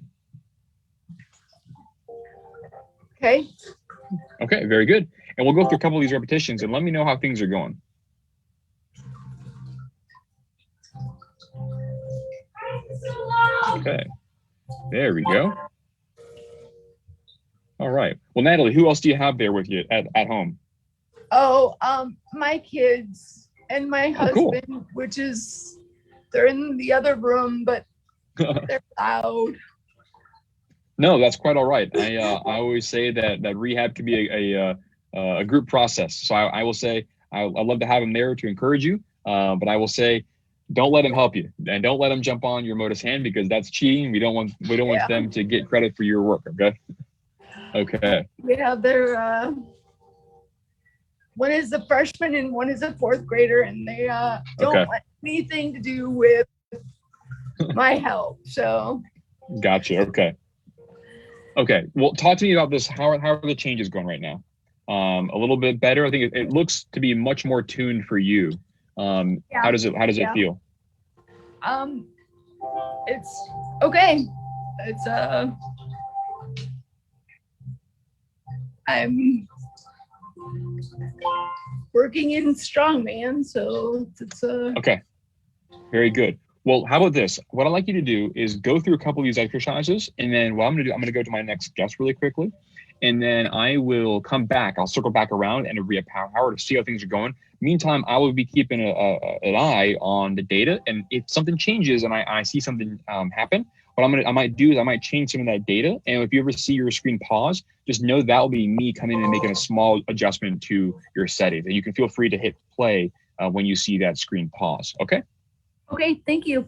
Okay. Okay, very good. And we'll go through a couple of these repetitions and let me know how things are going. Okay, there we go. All right. Well, Natalie, who else do you have there with you at home? Oh, my kids and my husband, cool. which is, they're in the other room, but they're loud. No, that's quite all right. I always say that rehab can be a group process. So I will say I'd love to have them there to encourage you, but I will say don't let them help you, and don't let them jump on your Motus hand because that's cheating. We don't want them to get credit for your work. Okay. Okay. Yeah, they're one is a freshman and one is a fourth grader, and they don't want anything to do with my help. So. Gotcha. Okay. Okay. Well, talk to me about this. How are the changes going right now? a little bit better. I think it looks to be much more tuned for you. How does it feel? It's okay. It's I'm working in strongman, so it's okay. Very good. Well, how about this? What I'd like you to do is go through a couple of these exercises, and then what I'm going to go to my next guest really quickly, and then I will come back. I'll circle back around and a Rehab Power Hour to see how things are going. Meantime, I will be keeping an eye on the data, and if something changes and I see something happen, what I might do is I might change some of that data. And if you ever see your screen pause, just know that will be me coming in and making a small adjustment to your settings. And you can feel free to hit play when you see that screen pause. Okay. okay. Thank you.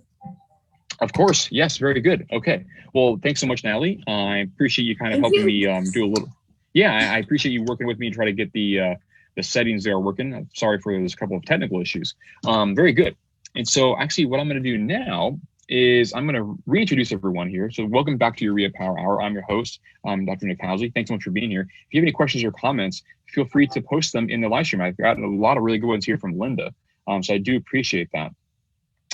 Of course. Yes. Very good. Okay. Well, thanks so much, Natalie. I appreciate you kind of helping me do a little. Yeah, I appreciate you working with me and try to get the settings there working. I'm sorry for those couple of technical issues. Very good. And so actually what I'm going to do now is I'm going to reintroduce everyone here. So welcome back to your Rehab Power Hour. I'm your host, Dr. Nick Housley. Thanks so much for being here. If you have any questions or comments, feel free to post them in the live stream. I've gotten a lot of really good ones here from Linda. So I do appreciate that.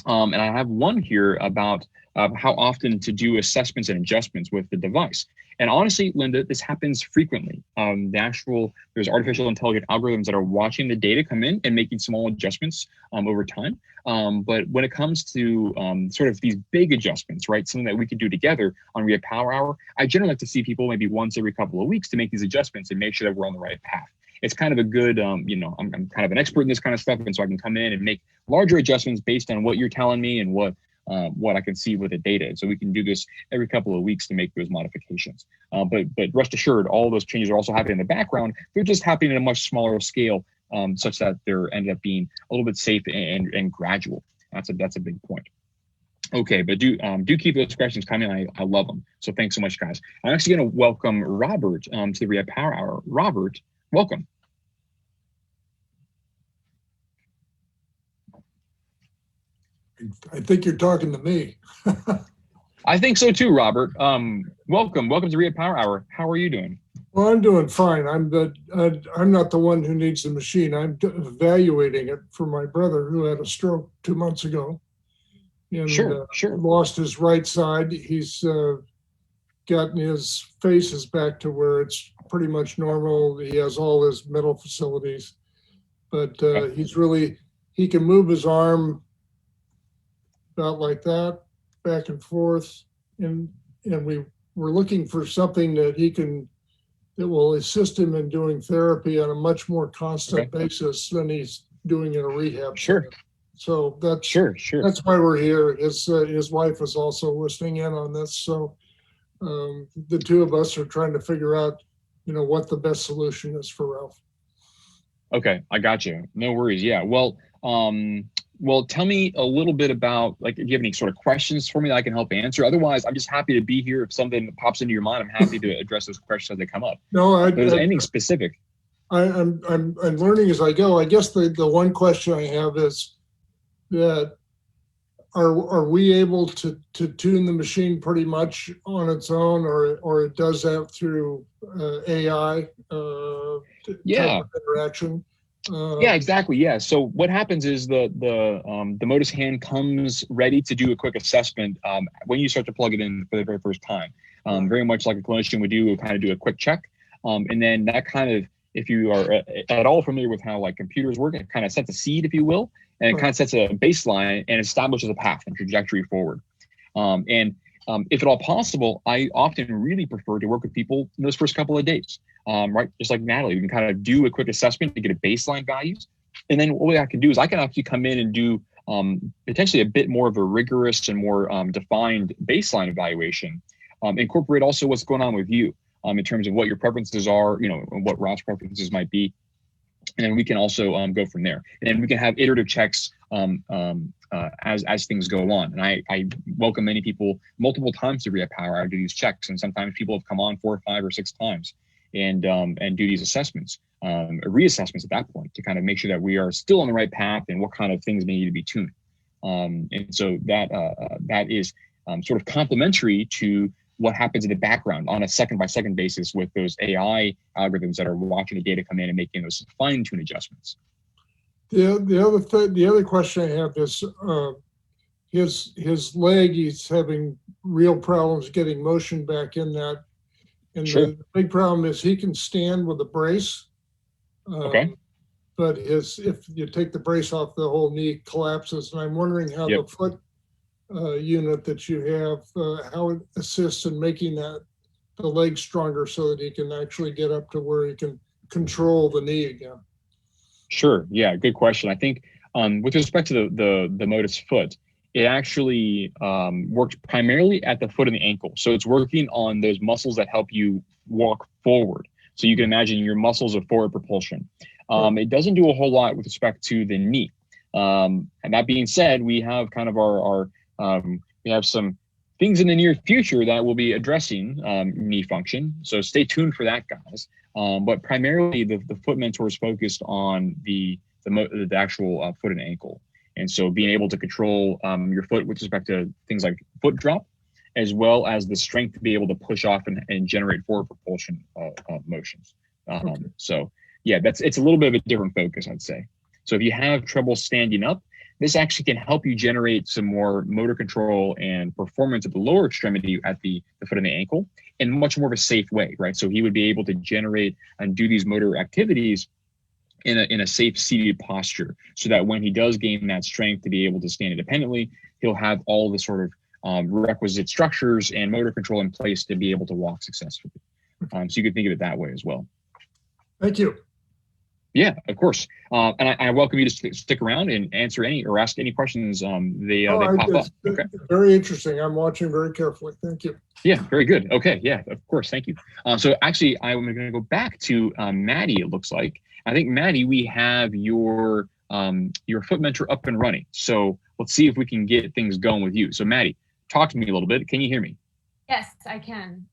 And I have one here about how often to do assessments and adjustments with the device. And honestly, Linda, this happens frequently. There's artificial intelligent algorithms that are watching the data come in and making small adjustments over time. But when it comes to sort of these big adjustments, right, something that we can do together on Rehab Power Hour, I generally like to see people maybe once every couple of weeks to make these adjustments and make sure that we're on the right path. It's kind of a good, I'm kind of an expert in this kind of stuff, and so I can come in and make larger adjustments based on what you're telling me and what I can see with the data. So we can do this every couple of weeks to make those modifications. But rest assured, all those changes are also happening in the background. They're just happening at a much smaller scale, such that they're ended up being a little bit safe and gradual. That's a big point. Okay, but do keep those questions coming. I love them. So thanks so much, guys. I'm actually going to welcome Robert to the Rehab Power Hour. Robert, welcome. I think you're talking to me. I think so too, Robert. Welcome to Rehab Power Hour. How are you doing? Well, I'm doing fine. I'm not the one who needs the machine. I'm evaluating it for my brother who had a stroke 2 months ago. And, sure. Lost his right side. He's gotten his faces back to where it's pretty much normal. He has all his mental facilities, but he can move his arm about like that, back and forth, and we're looking for something that will assist him in doing therapy on a much more constant basis than he's doing in a rehab. Sure. So that's sure. That's why we're here. His wife is also listening in on this. So the two of us are trying to figure out, what the best solution is for Ralph. Okay, I got you. No worries. Yeah. Well, tell me a little bit about, like, if you have any sort of questions for me that I can help answer. Otherwise, I'm just happy to be here. If something pops into your mind, I'm happy to address those questions as they come up. No, if there's anything specific. I'm learning as I go. I guess the one question I have is that are we able to tune the machine pretty much on its own, or it does that through AI type of interaction? Yeah, exactly. Yeah. So what happens is the Motus Hand comes ready to do a quick assessment when you start to plug it in for the very first time. Very much like a clinician would do, we'll kind of do a quick check. And then that kind of, if you are at all familiar with how like computers work, it kind of sets a seed, if you will, and it kind of sets a baseline and establishes a path and trajectory forward. If at all possible, I often really prefer to work with people in those first couple of days. Right, just like Natalie, we can kind of do a quick assessment to get a baseline values. And then what I can do is I can actually come in and do potentially a bit more of a rigorous and more defined baseline evaluation. Incorporate also what's going on with you in terms of what your preferences are, and what Ralph's preferences might be. And then we can also go from there. And then we can have iterative checks as things go on. And I welcome many people multiple times to Rehab Power Hour to do these checks. And sometimes people have come on 4 or 5 or 6 times and do these assessments, reassessments at that point to kind of make sure that we are still on the right path and what kind of things may need to be tuned. And so that is sort of complementary to what happens in the background on a second by second basis with those AI algorithms that are watching the data come in and making those fine tune adjustments. The other question I have is his leg. He's having real problems getting motion back in that. And Sure. the big problem is he can stand with a brace. Okay. But if you take the brace off, the whole knee collapses. And I'm wondering how Yep. the foot unit that you have, how it assists in making the leg stronger so that he can actually get up to where he can control the knee again. Sure. Yeah. Good question. I think with respect to the Motus Foot, it actually works primarily at the foot and the ankle. So it's working on those muscles that help you walk forward. So you can imagine your muscles of forward propulsion. It doesn't do a whole lot with respect to the knee. And that being said, we have kind of we have some things in the near future that will be addressing knee function. So stay tuned for that, guys. But primarily the Foot Mentor is focused on the actual foot and ankle. And so being able to control your foot with respect to things like foot drop, as well as the strength to be able to push off and generate forward propulsion motions. So yeah, it's a little bit of a different focus, I'd say. So if you have trouble standing up, this actually can help you generate some more motor control and performance at the lower extremity at the foot and the ankle in much more of a safe way, right? So he would be able to generate and do these motor activities in a safe seated posture, so that when he does gain that strength to be able to stand independently, he'll have all the sort of requisite structures and motor control in place to be able to walk successfully. So you could think of it that way as well. Thank you. Yeah, of course. And I welcome you to stick around and answer any or ask any questions they pop up. Okay. Very interesting. I'm watching very carefully. Thank you. Yeah, very good. Okay, yeah, of course. Thank you. So actually, I'm going to go back to Maddi, it looks like. I think, Maddi, we have your Foot Mentor up and running. So let's see if we can get things going with you. So Maddi, talk to me a little bit. Can you hear me? Yes, I can.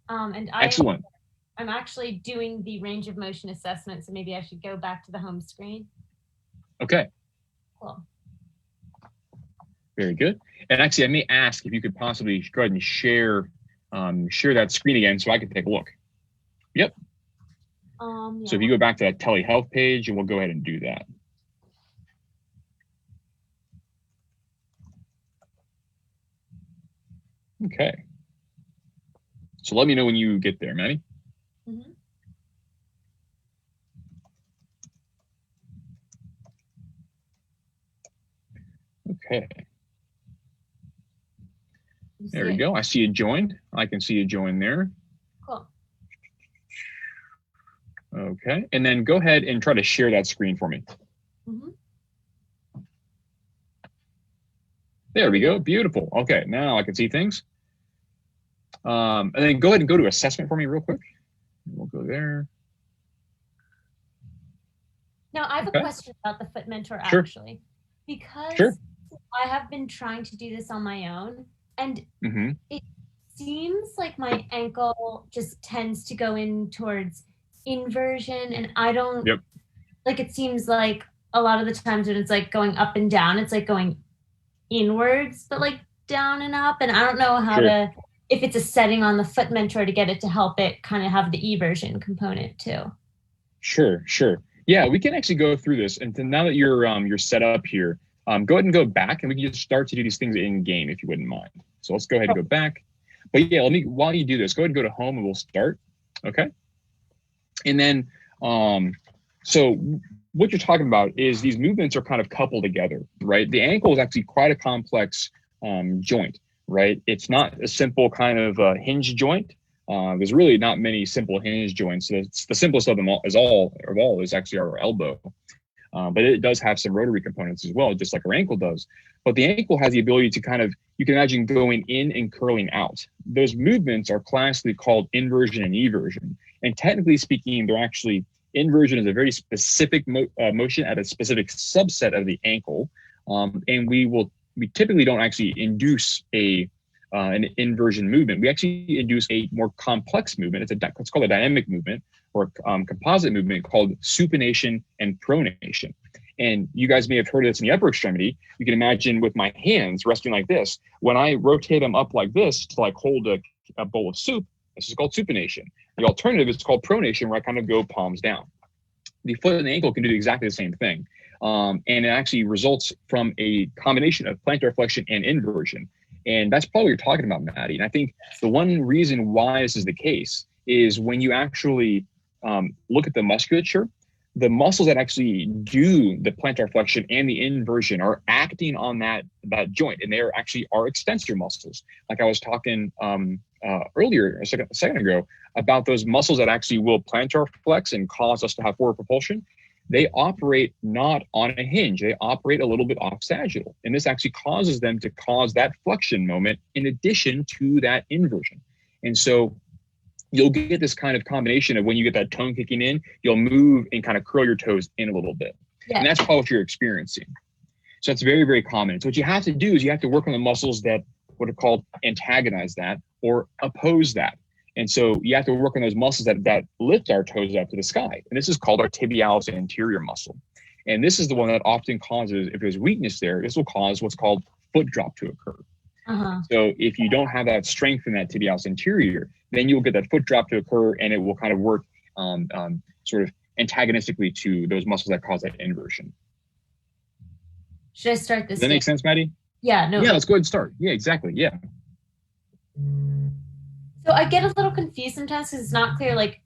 Excellent. I'm actually doing the range of motion assessment, so maybe I should go back to the home screen. Okay. Cool. Very good. And actually, I may ask if you could possibly go ahead and share that screen again so I can take a look. Yep. Yeah. So if you go back to that telehealth page, and we'll go ahead and do that. Okay. So let me know when you get there, Maddi. Mm-hmm. Okay. There we go. I see you joined. I can see you join there. Cool. Okay. And then go ahead and try to share that screen for me. Mm-hmm. There we go. Beautiful. Okay. Now I can see things. And then go ahead and go to assessment for me real quick. We'll go there. Now I have a question about the Foot Mentor actually, because I have been trying to do this on my own, and it seems like my ankle just tends to go in towards inversion, and I don't like, it seems like a lot of the times when it's like going up and down, it's like going inwards, but like down and up, and I don't know how to, if it's a setting on the Foot Mentor to get it to help it kind of have the eversion component too. Sure. Yeah, we can actually go through this. And now that you're set up here, go ahead and go back, and we can just start to do these things in game if you wouldn't mind. So let's go ahead and go back. But yeah, while you do this, go ahead and go to home and we'll start. Okay. And then, so what you're talking about is these movements are kind of coupled together, right? The ankle is actually quite a complex joint, right? It's not a simple kind of hinge joint. There's really not many simple hinge joints. It's the simplest of them all is actually our elbow. But it does have some rotary components as well, just like our ankle does. But the ankle has the ability to kind of, you can imagine going in and curling out. Those movements are classically called inversion and eversion. And technically speaking, they're actually, inversion is a very specific motion at a specific subset of the ankle. And we typically don't actually induce an inversion movement. We actually induce a more complex movement. It's called a dynamic movement, or composite movement called supination and pronation. And you guys may have heard of this in the upper extremity. You can imagine with my hands resting like this, when I rotate them up like this to like hold a a bowl of soup, this is called supination. The alternative is called pronation, where I kind of go palms down. The foot and the ankle can do exactly the same thing. And it actually results from a combination of plantar flexion and inversion. And that's probably what you're talking about, Maddi. And I think the one reason why this is the case is when you actually look at the musculature, the muscles that actually do the plantar flexion and the inversion are acting on that joint, and they actually are extensor muscles. Like I was talking earlier, a second ago, about those muscles that actually will plantar flex and cause us to have forward propulsion. They operate not on a hinge. They operate a little bit off sagittal. And this actually causes them to cause that flexion moment in addition to that inversion. And so you'll get this kind of combination of when you get that tone kicking in, you'll move and kind of curl your toes in a little bit. Yeah. And that's probably what you're experiencing. So that's very, very common. So what you have to do is you have to work on the muscles that what are called antagonize that or oppose that. And so you have to work on those muscles that lift our toes up to the sky. And this is called our tibialis anterior muscle. And this is the one that often causes, if there's weakness there, this will cause what's called foot drop to occur. So if you don't have that strength in that tibialis anterior, then you'll get that foot drop to occur, and it will kind of work sort of antagonistically to those muscles that cause that inversion. Should I start this? Does that make sense, Maddi? Yeah, no. Yeah, let's go ahead and start. Yeah, exactly. Yeah. So I get a little confused sometimes because it's not clear, like,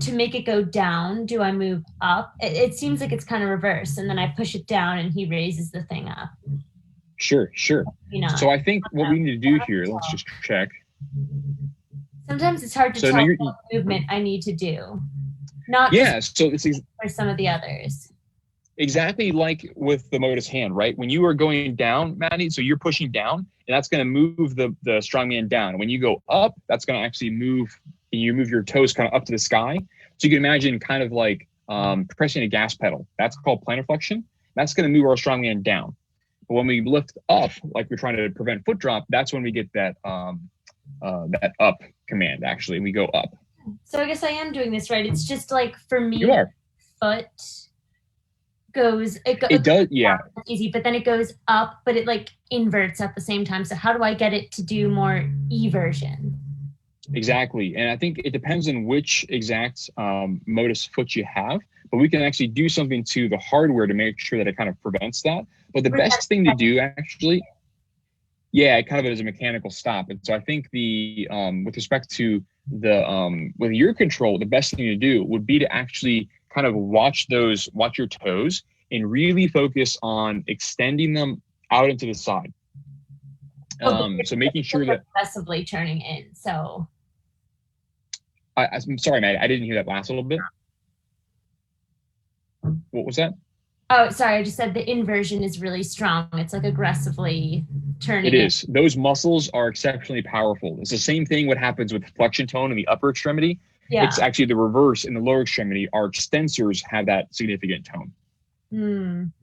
to make it go down, do I move up? It seems like it's kind of reversed, and then I push it down and he raises the thing up. Sure. You know, so I think what we need to do here, let's just check. Sometimes it's hard to tell what movement I need to do. Not so it's for some of the others. Exactly like with the Motus Hand, right? When you are going down, Maddi, so you're pushing down, and that's going to move the strongman down. When you go up, that's going to actually move your toes kind of up to the sky. So you can imagine kind of like pressing a gas pedal. That's called plantar flexion. That's going to move our strongman down. But when we lift up, like we're trying to prevent foot drop, that's when we get that that up command, actually, and we go up. So I guess I am doing this right. It's just like for me, you are. Foot goes, it does, yeah. It's easy, but then it goes up, but it like inverts at the same time. So how do I get it to do more eversion? Exactly. And I think it depends on which exact Motus foot you have, but we can actually do something to the hardware to make sure that it kind of prevents that. But the best thing to do actually, it kind of is a mechanical stop. And so I think the with respect to the with your control, the best thing to do would be to actually kind of watch your toes and really focus on extending them out into the side. So making sure that aggressively turning in. So I'm sorry, Matt, I didn't hear that last little bit. What was that? Oh, sorry. I just said the inversion is really strong. It's like aggressively turning. It is. Those muscles are exceptionally powerful. It's the same thing what happens with flexion tone in the upper extremity. Yeah. It's actually the reverse in the lower extremity. Our extensors have that significant tone.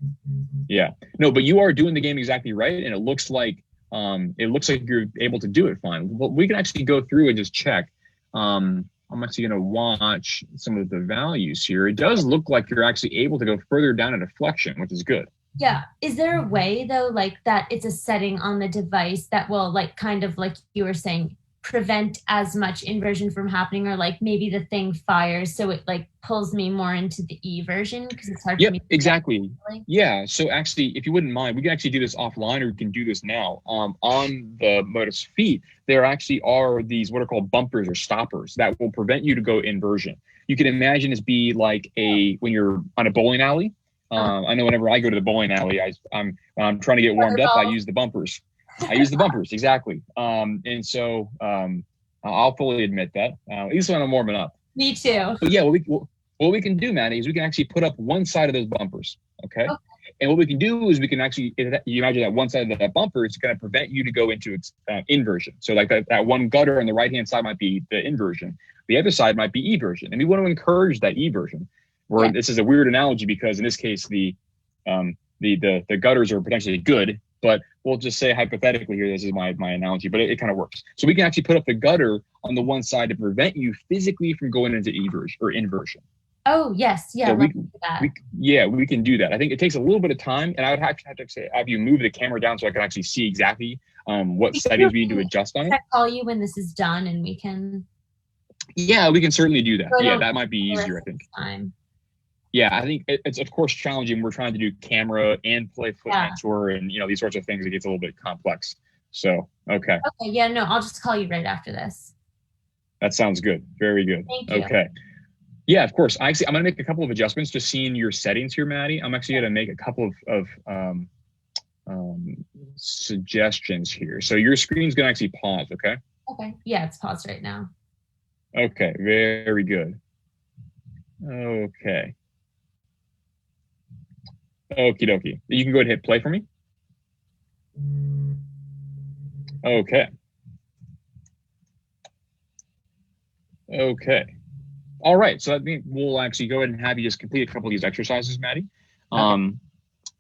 Yeah. No, but you are doing the game exactly right. And it looks like you're able to do it fine. Well, we can actually go through and just check. I'm actually going to watch some of the values here. It does look like you're actually able to go further down into flexion, which is good. Yeah. Is there a way though, like that it's a setting on the device that will like kind of like you were saying, prevent as much inversion from happening, or like maybe the thing fires so it like pulls me more into the eversion because it's hard for me to exactly. Yeah. So actually, if you wouldn't mind, we can actually do this offline, or we can do this now. On the Motus feet, there actually are these what are called bumpers or stoppers that will prevent you to go inversion. You can imagine this be like when you're on a bowling alley. I know whenever I go to the bowling alley, when I'm trying to get warmed up, I use the bumpers. Exactly. And so I'll fully admit that, at least when I'm warming up. Me too. But yeah, what we can do, Maddi, is we can actually put up one side of those bumpers, okay? And what we can do is we can actually, you imagine that one side of that bumper is going to prevent you to go into inversion. So like that one gutter on the right-hand side might be the inversion. The other side might be eversion. And we want to encourage that eversion. Where this is a weird analogy because in this case, the gutters are potentially good, but we'll just say hypothetically here, this is my analogy, but it kind of works. So we can actually put up the gutter on the one side to prevent you physically from going into eversion or inversion. Oh, yes. Yeah. So we can do that. I think it takes a little bit of time, and I would have to have you move the camera down so I can actually see exactly what settings we need to adjust on it. Can I call you when this is done and we can? Yeah, we can certainly do that. So I Yeah, don't that might be easier, I think. Time. Yeah, I think it's of course challenging. We're trying to do camera and play foot mentor and these sorts of things. It gets a little bit complex. So, okay. Okay, yeah, no, I'll just call you right after this. That sounds good. Very good. Thank you. Okay. Yeah, of course. I'm going to make a couple of adjustments just seeing your settings here, Maddi. I'm actually going to make a couple of suggestions here. So your screen's going to actually pause, okay? Okay. Yeah, it's paused right now. Okay, very good. Okay. Okie dokie. You can go ahead and hit play for me. Okay. Okay. All right. So I think we'll actually go ahead and have you just complete a couple of these exercises, Maddi. I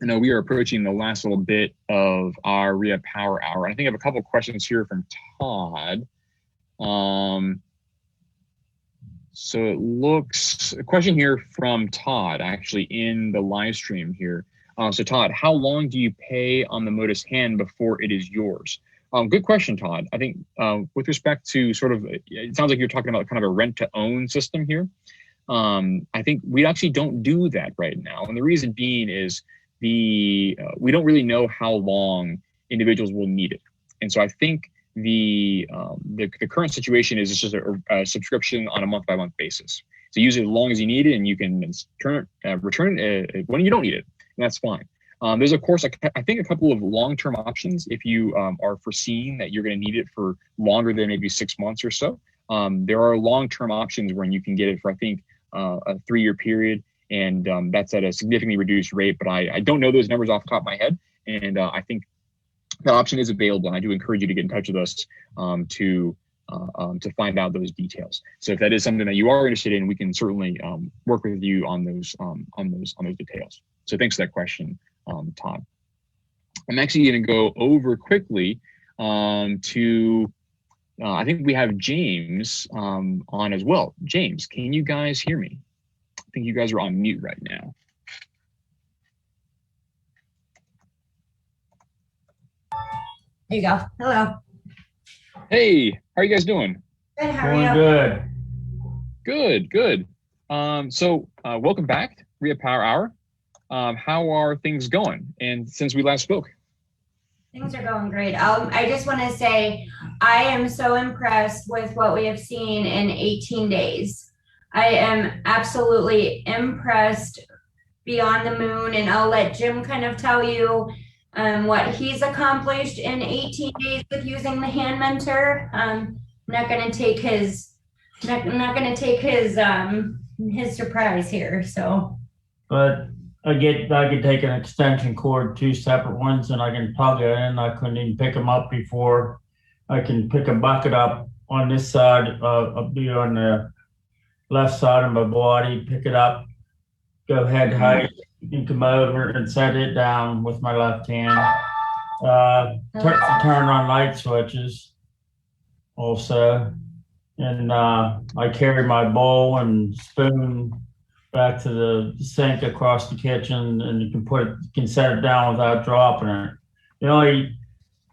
know we are approaching the last little bit of our Rehab Power Hour. I think I have a couple of questions here from Todd. So it looks, a question here from Todd, actually in the live stream here. So Todd, how long do you pay on the Motus Hand before it is yours? Good question, Todd. I think with respect to sort of, it sounds like you're talking about kind of a rent to own system here. I think we actually don't do that right now. And the reason being is we don't really know how long individuals will need it. And so I think the current situation is it's just a subscription on a month-by-month basis. So use it as long as you need it, and you can return it when you don't need it, and that's fine. There's of course, I think, a couple of long-term options if you are foreseeing that you're going to need it for longer than maybe 6 months or so. There are long-term options when you can get it for, I think, a 3-year period, and that's at a significantly reduced rate. But I don't know those numbers off the top of my head, and I think that option is available, and I do encourage you to get in touch with us to find out those details. So if that is something that you are interested in, we can certainly work with you on those details. So thanks for that question, Todd. I'm actually going to go over quickly to I think we have James on as well. James, can you guys hear me? I think you guys are on mute right now. There you go. Hello. Hey, how are you guys doing? Good. How Doing are you? good. Good. So welcome back, Rehab Power Hour. How are things going? And since we last spoke? Things are going great. I just want to say I am so impressed with what we have seen in 18 days. I am absolutely impressed, beyond the moon, and I'll let Jim kind of tell you what he's accomplished in 18 days with using the hand mentor. I'm not going to take his surprise here. So, But I could take an extension cord, 2 separate ones, and I can plug it in. I couldn't even pick them up before. I can pick a bucket up on this side, I'll be on the left side of my body, pick it up, go head height, and come over and set it down with my left hand. Turn on light switches also. And I carry my bowl and spoon back to the sink across the kitchen, and you can set it down without dropping it. The only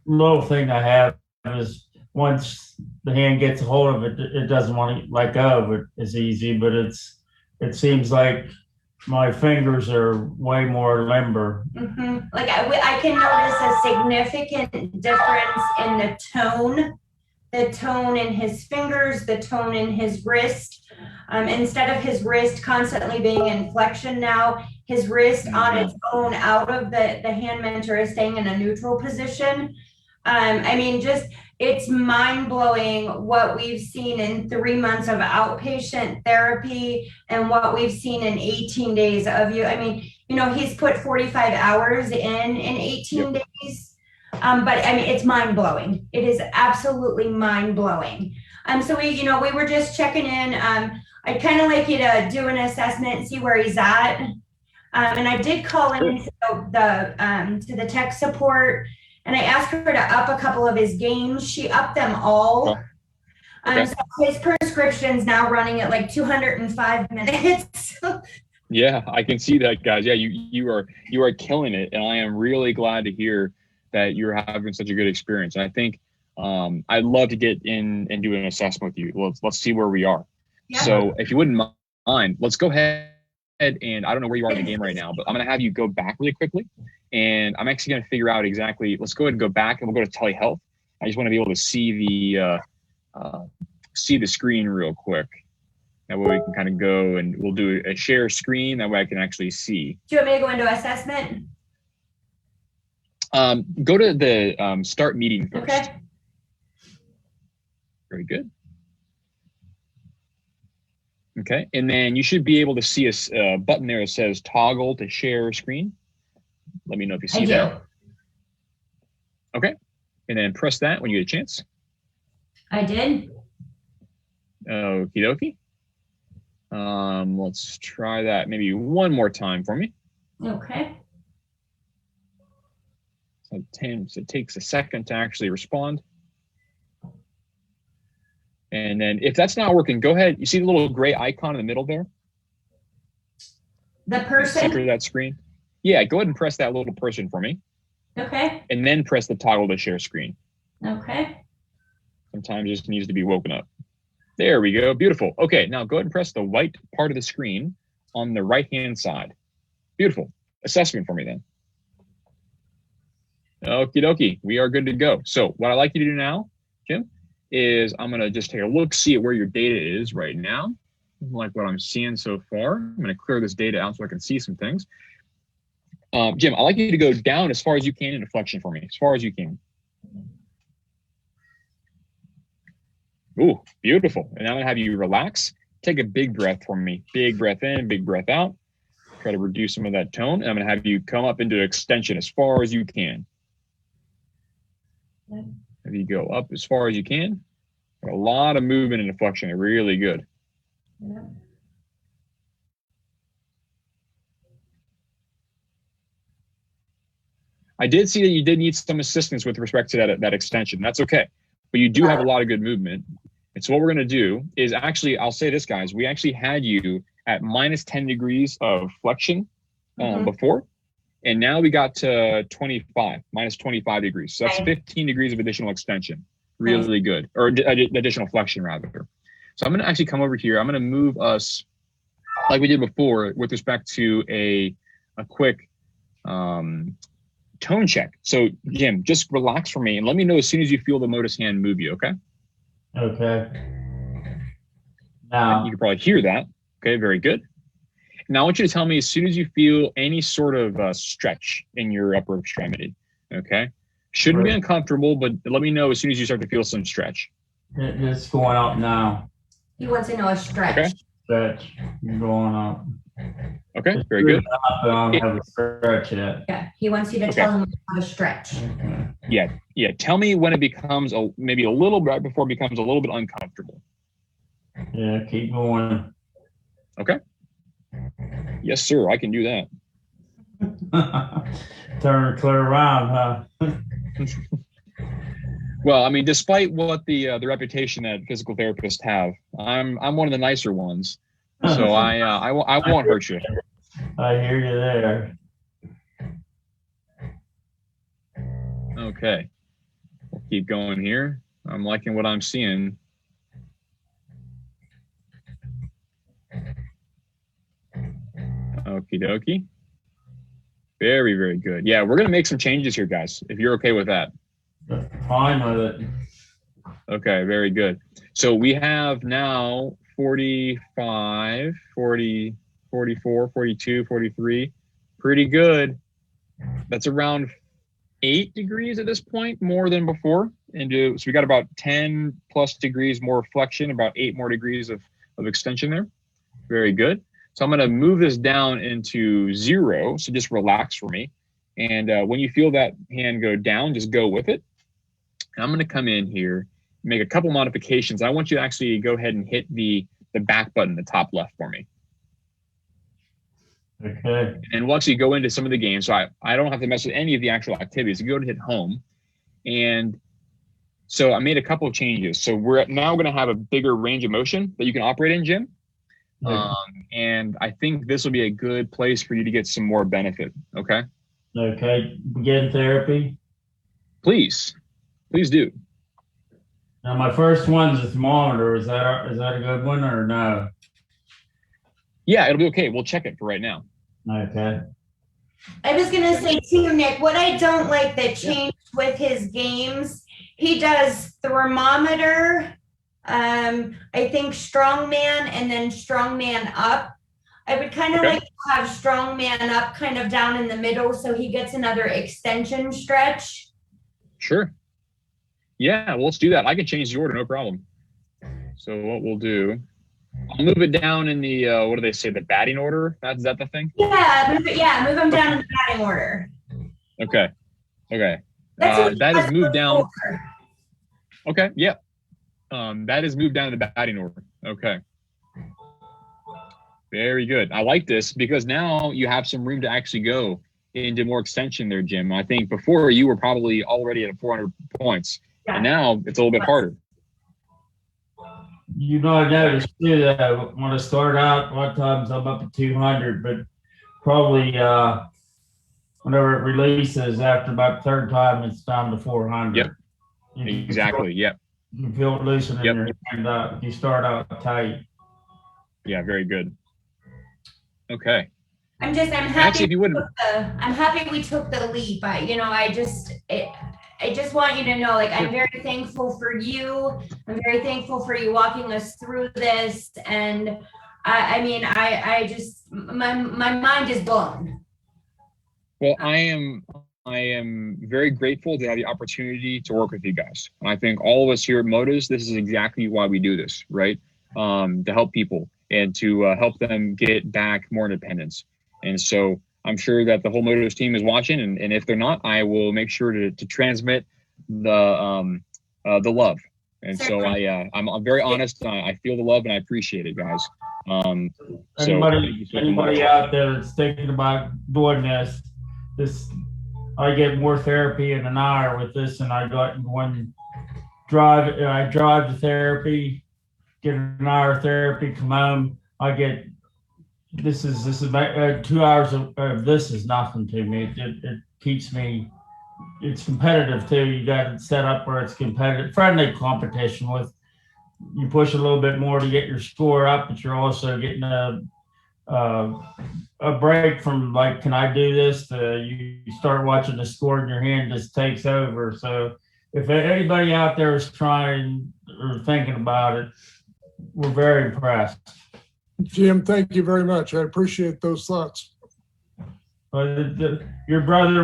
little thing I have is once the hand gets a hold of it, it doesn't want to let go of it as easy, but it seems like my fingers are way more limber. mm-hmm. Like I can notice a significant difference in the tone in his fingers, the tone in his wrist. Instead of his wrist constantly being in flexion, now his wrist on its own out of the hand mentor is staying in a neutral position. I mean, just it's mind-blowing what we've seen in 3 months of outpatient therapy and what we've seen in 18 days of you. I mean, he's put 45 hours in 18 days. But I mean, it's mind-blowing. It is absolutely mind-blowing. So we were just checking in. I'd kind of like you to do an assessment and see where he's at. And I did call into the tech support, and I asked her to up a couple of his games. She upped them all. So his prescription's now running at like 205 minutes. Yeah, I can see that, guys. Yeah, you are killing it, and I am really glad to hear that you're having such a good experience. And I think I'd love to get in and do an assessment with you. Let's see where we are. Yeah. So if you wouldn't mind, let's go ahead and I don't know where you are in the game right now, but I'm going to have you go back really quickly. And I'm actually going to figure out exactly, let's go ahead and go back and we'll go to telehealth. I just want to be able to see the screen real quick. That way we can kind of go and we'll do a share screen. That way I can actually see. Do you want me to go into assessment? Go to the start meeting first. Okay. Very good. Okay, and then you should be able to see a button there that says toggle to share screen. Let me know if you see that. Okay, and then press that when you get a chance. I did. Okie dokie. Let's try that maybe one more time for me. Okay. So it takes a second to actually respond. And then if that's not working, go ahead. You see the little gray icon in the middle there? The person? Center of that screen. Yeah, go ahead and press that little person for me. Okay. And then press the toggle to share screen. Okay. Sometimes it just needs to be woken up. There we go. Beautiful. Okay, now go ahead and press the white part of the screen on the right-hand side. Beautiful. Assessment for me then. Okie dokie. We are good to go. So what I'd like you to do now, Jim, is I'm going to just take a look, see at where your data is right now. Like what I'm seeing so far. I'm going to clear this data out so I can see some things. Jim, I'd like you to go down as far as you can into flexion for me, as far as you can. Ooh, beautiful. And I'm going to have you relax. Take a big breath for me. Big breath in, big breath out. Try to reduce some of that tone. And I'm going to have you come up into extension as far as you can. Have you go up as far as you can. Got a lot of movement in the flexion. Really good. Yeah. I did see that you did need some assistance with respect to that extension. That's okay. But you do have a lot of good movement. And so what we're going to do is actually, I'll say this, guys, we actually had you at minus 10 degrees of flexion before. And now we got to minus 25 degrees. So that's 15 degrees of additional extension. Really good. Or additional flexion, rather. So I'm going to actually come over here. I'm going to move us, like we did before, with respect to a quick tone check. So Jim, just relax for me and let me know as soon as you feel the Motus hand move you, okay? Okay. Now you can probably hear that. Okay, very good. Now I want you to tell me as soon as you feel any sort of stretch in your upper extremity, okay? Shouldn't be uncomfortable, but let me know as soon as you start to feel some stretch. It's going up now. He wants to know a stretch. Okay. Stretch going up. Okay, very good. I don't have a stretch yet. Yeah, he wants you to tell him how to stretch. Okay. Yeah. Tell me when it becomes maybe a little right before it becomes a little bit uncomfortable. Yeah, keep going. Okay. Yes, sir. I can do that. Turn clear around, huh? Well, I mean, despite what the reputation that physical therapists have, I'm one of the nicer ones. So I won't hurt you. I hear you there. Okay. We'll keep going here. I'm liking what I'm seeing. Okie dokie. Very, very good. Yeah, we're going to make some changes here, guys, if you're okay with that. Fine with it. Okay, very good. So we have now 45, 40, 44, 42, 43. Pretty good. That's around 8 degrees at this point, more than before. So we got about 10 plus degrees more flexion, about 8 more degrees of extension there. Very good. So I'm going to move this down into 0. So just relax for me. And when you feel that hand go down, just go with it. And I'm going to come in here, make a couple modifications. I want you to actually go ahead and hit the back button, the top left for me. Okay. And we'll actually go into some of the games. So I don't have to mess with any of the actual activities. You go to hit home. And so I made a couple of changes. So we're now going to have a bigger range of motion that you can operate in, Jim. And I think this will be a good place for you to get some more benefit. Okay. Okay. Begin therapy. Please do. Now, my first one's a thermometer. Is that a good one or no? Yeah, it'll be okay. We'll check it for right now. Okay. I was gonna say too, Nick, what I don't like that changed with his games, he does thermometer, I think strongman, and then strongman up. I would kind of like to have strongman up kind of down in the middle so he gets another extension stretch. Sure. Yeah, well, let's do that. I can change the order, no problem. So what we'll do, I'll move it down in the, what do they say, the batting order? Is that the thing? Yeah, move him down in the batting order. Okay. That's that is moved down. before. Okay, yeah. That is moved down in the batting order. Okay. Very good. I like this because now you have some room to actually go into more extension there, Jim. I think before you were probably already at 400 points, and now it's a little bit harder. You know, I noticed too that when I start out, a lot of times I'm up to 200, but probably whenever it releases after about the third time, it's down to 400. Yep. Exactly. Yep. You feel it loosening your hand up. You start out tight. Yeah, very good. Okay. I'm happy. Actually, if you wouldn't, I'm happy we took the leap. I just want you to know, like, I'm very thankful for you. I'm very thankful for you walking us through this. And I just, my mind is blown. well, I am very grateful to have the opportunity to work with you guys. And I think all of us here at Motus, this is exactly why we do this, right? To help people and to help them get back more independence. And so I'm sure that the whole Motus team is watching, and if they're not, I will make sure to transmit the love. And so I'm very honest. I feel the love, and I appreciate it, guys. Anybody out there that's thinking about doing this, I get more therapy in an hour with this, and I got one drive. I drive to therapy, get an hour of therapy, come home. I get. This is 2 hours of this is nothing to me. It keeps me. It's competitive too. You got it set up where it's competitive, friendly competition. With you push a little bit more to get your score up, but you're also getting a break from like, can I do this? You start watching the score and your hand just takes over. So if anybody out there is trying or thinking about it, we're very impressed. Jim, thank you very much. I appreciate those thoughts. Your brother, I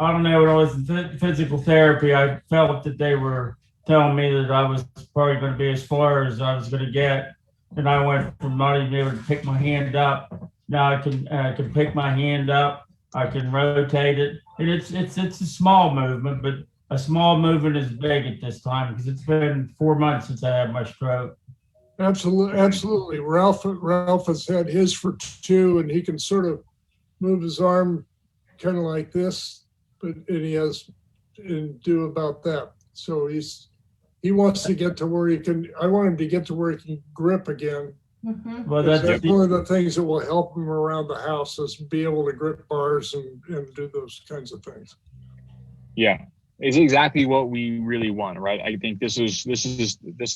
don't know, when I was in physical therapy, I felt that they were telling me that I was probably going to be as far as I was going to get. And I went from not even able to pick my hand up. Now I can pick my hand up. I can rotate it. And it's a small movement, but a small movement is big at this time because it's been 4 months since I had my stroke. Absolutely. Ralph has had his for 2, and he can sort of move his arm kind of like this, and he has and do about that. So he wants to get to where he can. I want him to get to where he can grip again. Mm-hmm. Well, that's one of the things that will help him around the house is be able to grip bars and do those kinds of things. Yeah, it's exactly what we really want, right? I think this is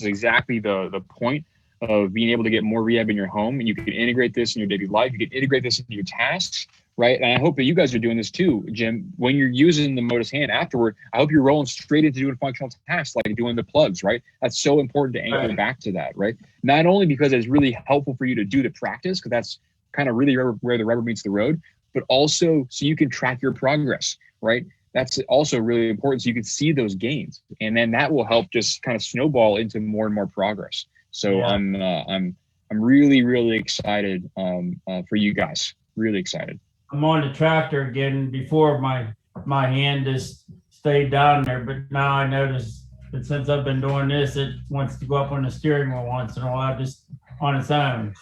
exactly the point of being able to get more rehab in your home, and you can integrate this in your daily life. You can integrate this into your tasks, right? And I hope that you guys are doing this too, Jim. When you're using the Motus Hand afterward, I hope you're rolling straight into doing functional tasks like doing the plugs, right? That's so important to anchor back to that, right? Not only because it's really helpful for you to do the practice, because that's kind of really where the rubber meets the road, but also so you can track your progress, right? That's also really important so you can see those gains, and then that will help just kind of snowball into more and more progress. So yeah. I'm really, really excited for you guys. Really excited. I'm on the tractor again. Before my hand just stayed down there, but now I notice that since I've been doing this, it wants to go up on the steering wheel once in a while, just on its own.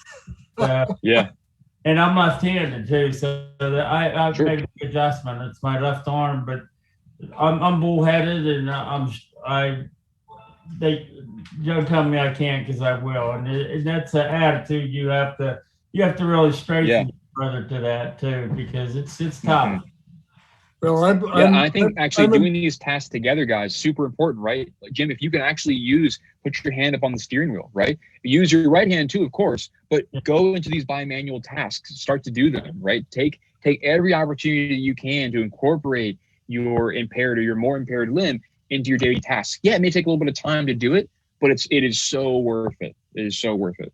Yeah. And I'm left-handed too, so that I've Sure. made the adjustment. It's my left arm, but I'm bullheaded, and they don't tell me I can't, because I will, and that's an attitude you have to really straighten your brother to that too, because it's tough. Well, I think actually doing these tasks together, guys, super important, right? Like, Jim, if you can actually put your hand up on the steering wheel, right? Use your right hand too, of course, but go into these bimanual tasks, start to do them, right? Take every opportunity you can to incorporate your impaired or your more impaired limb into your daily tasks. Yeah, it may take a little bit of time to do it, but it is so worth it. It is so worth it.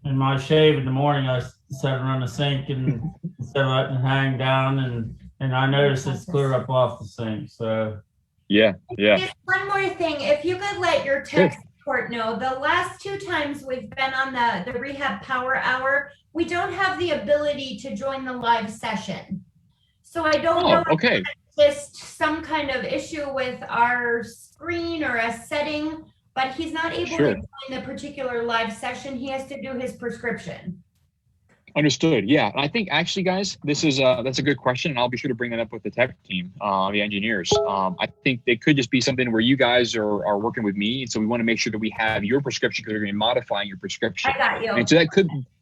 In my shave in the morning, I set it on the sink and instead of letting it hang down, and I noticed it's clear up off the sink. So yeah. Just one more thing, if you could let your tech support know, the last 2 times we've been on the Rehab Power Hour, we don't have the ability to join the live session. So I don't know if it's just some kind of issue with our screen or a setting, but he's not able to join the particular live session. He has to do his prescription. Understood. Yeah, I think actually, guys, that's a good question, and I'll be sure to bring that up with the tech team, the engineers. I think it could just be something where you guys are working with me, and so we want to make sure that we have your prescription because we're going to be modifying your prescription. I got you. And so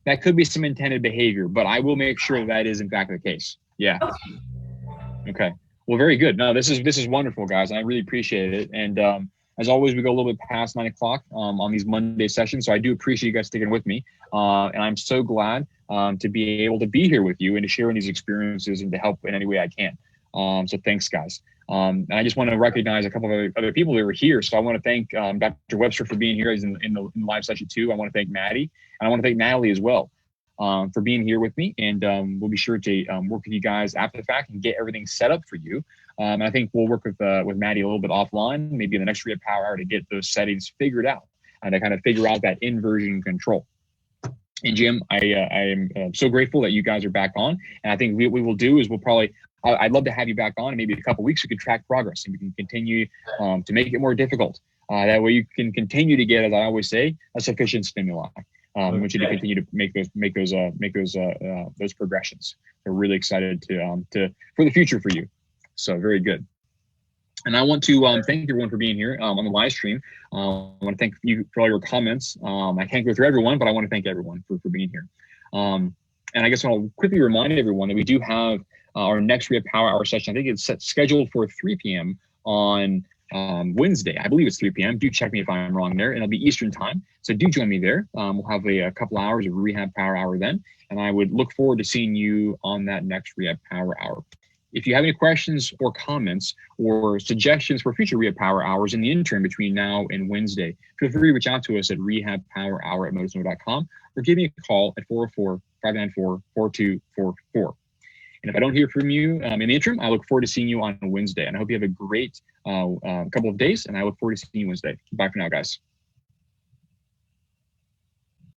that could be some intended behavior, but I will make sure that is in fact the case. Yeah. Okay. Well, very good. No, this is wonderful, guys, and I really appreciate it. And as always, we go a little bit past 9 o'clock on these Monday sessions, so I do appreciate you guys sticking with me, and I'm so glad to be able to be here with you and to share in these experiences and to help in any way I can. So thanks, guys. And I just want to recognize a couple of other people that were here. So I want to thank Dr. Webster for being here in the live session too. I want to thank Maddi, and I want to thank Natalie as well for being here with me. And we'll be sure to work with you guys after the fact and get everything set up for you. And I think we'll work with Maddi a little bit offline, maybe in the next Rehab Power Hour, to get those settings figured out and to kind of figure out that inversion control. And Jim, I am so grateful that you guys are back on. And I think what we will do is I'd love to have you back on, and maybe in a couple of weeks we can track progress and we can continue to make it more difficult. That way you can continue to get, as I always say, a sufficient stimuli. Which you to continue to make those progressions. We're really excited for the future for you. So very good. And I want to thank everyone for being here on the live stream. I want to thank you for all your comments. I can't go through everyone, but I want to thank everyone for being here. And I guess I'll quickly remind everyone that we do have our next Rehab Power Hour session. I think it's scheduled for 3 p.m. on Wednesday. I believe it's 3 p.m. Do check me if I'm wrong there. And it'll be Eastern time. So do join me there. We'll have a couple hours of Rehab Power Hour then. And I would look forward to seeing you on that next Rehab Power Hour. If you have any questions or comments or suggestions for future Rehab Power Hours in the interim between now and Wednesday, feel free to reach out to us at rehabpowerhour@motusnow.com or give me a call at 404-594-4244. And if I don't hear from you in the interim, I look forward to seeing you on Wednesday. And I hope you have a great couple of days, and I look forward to seeing you Wednesday. Bye for now, guys.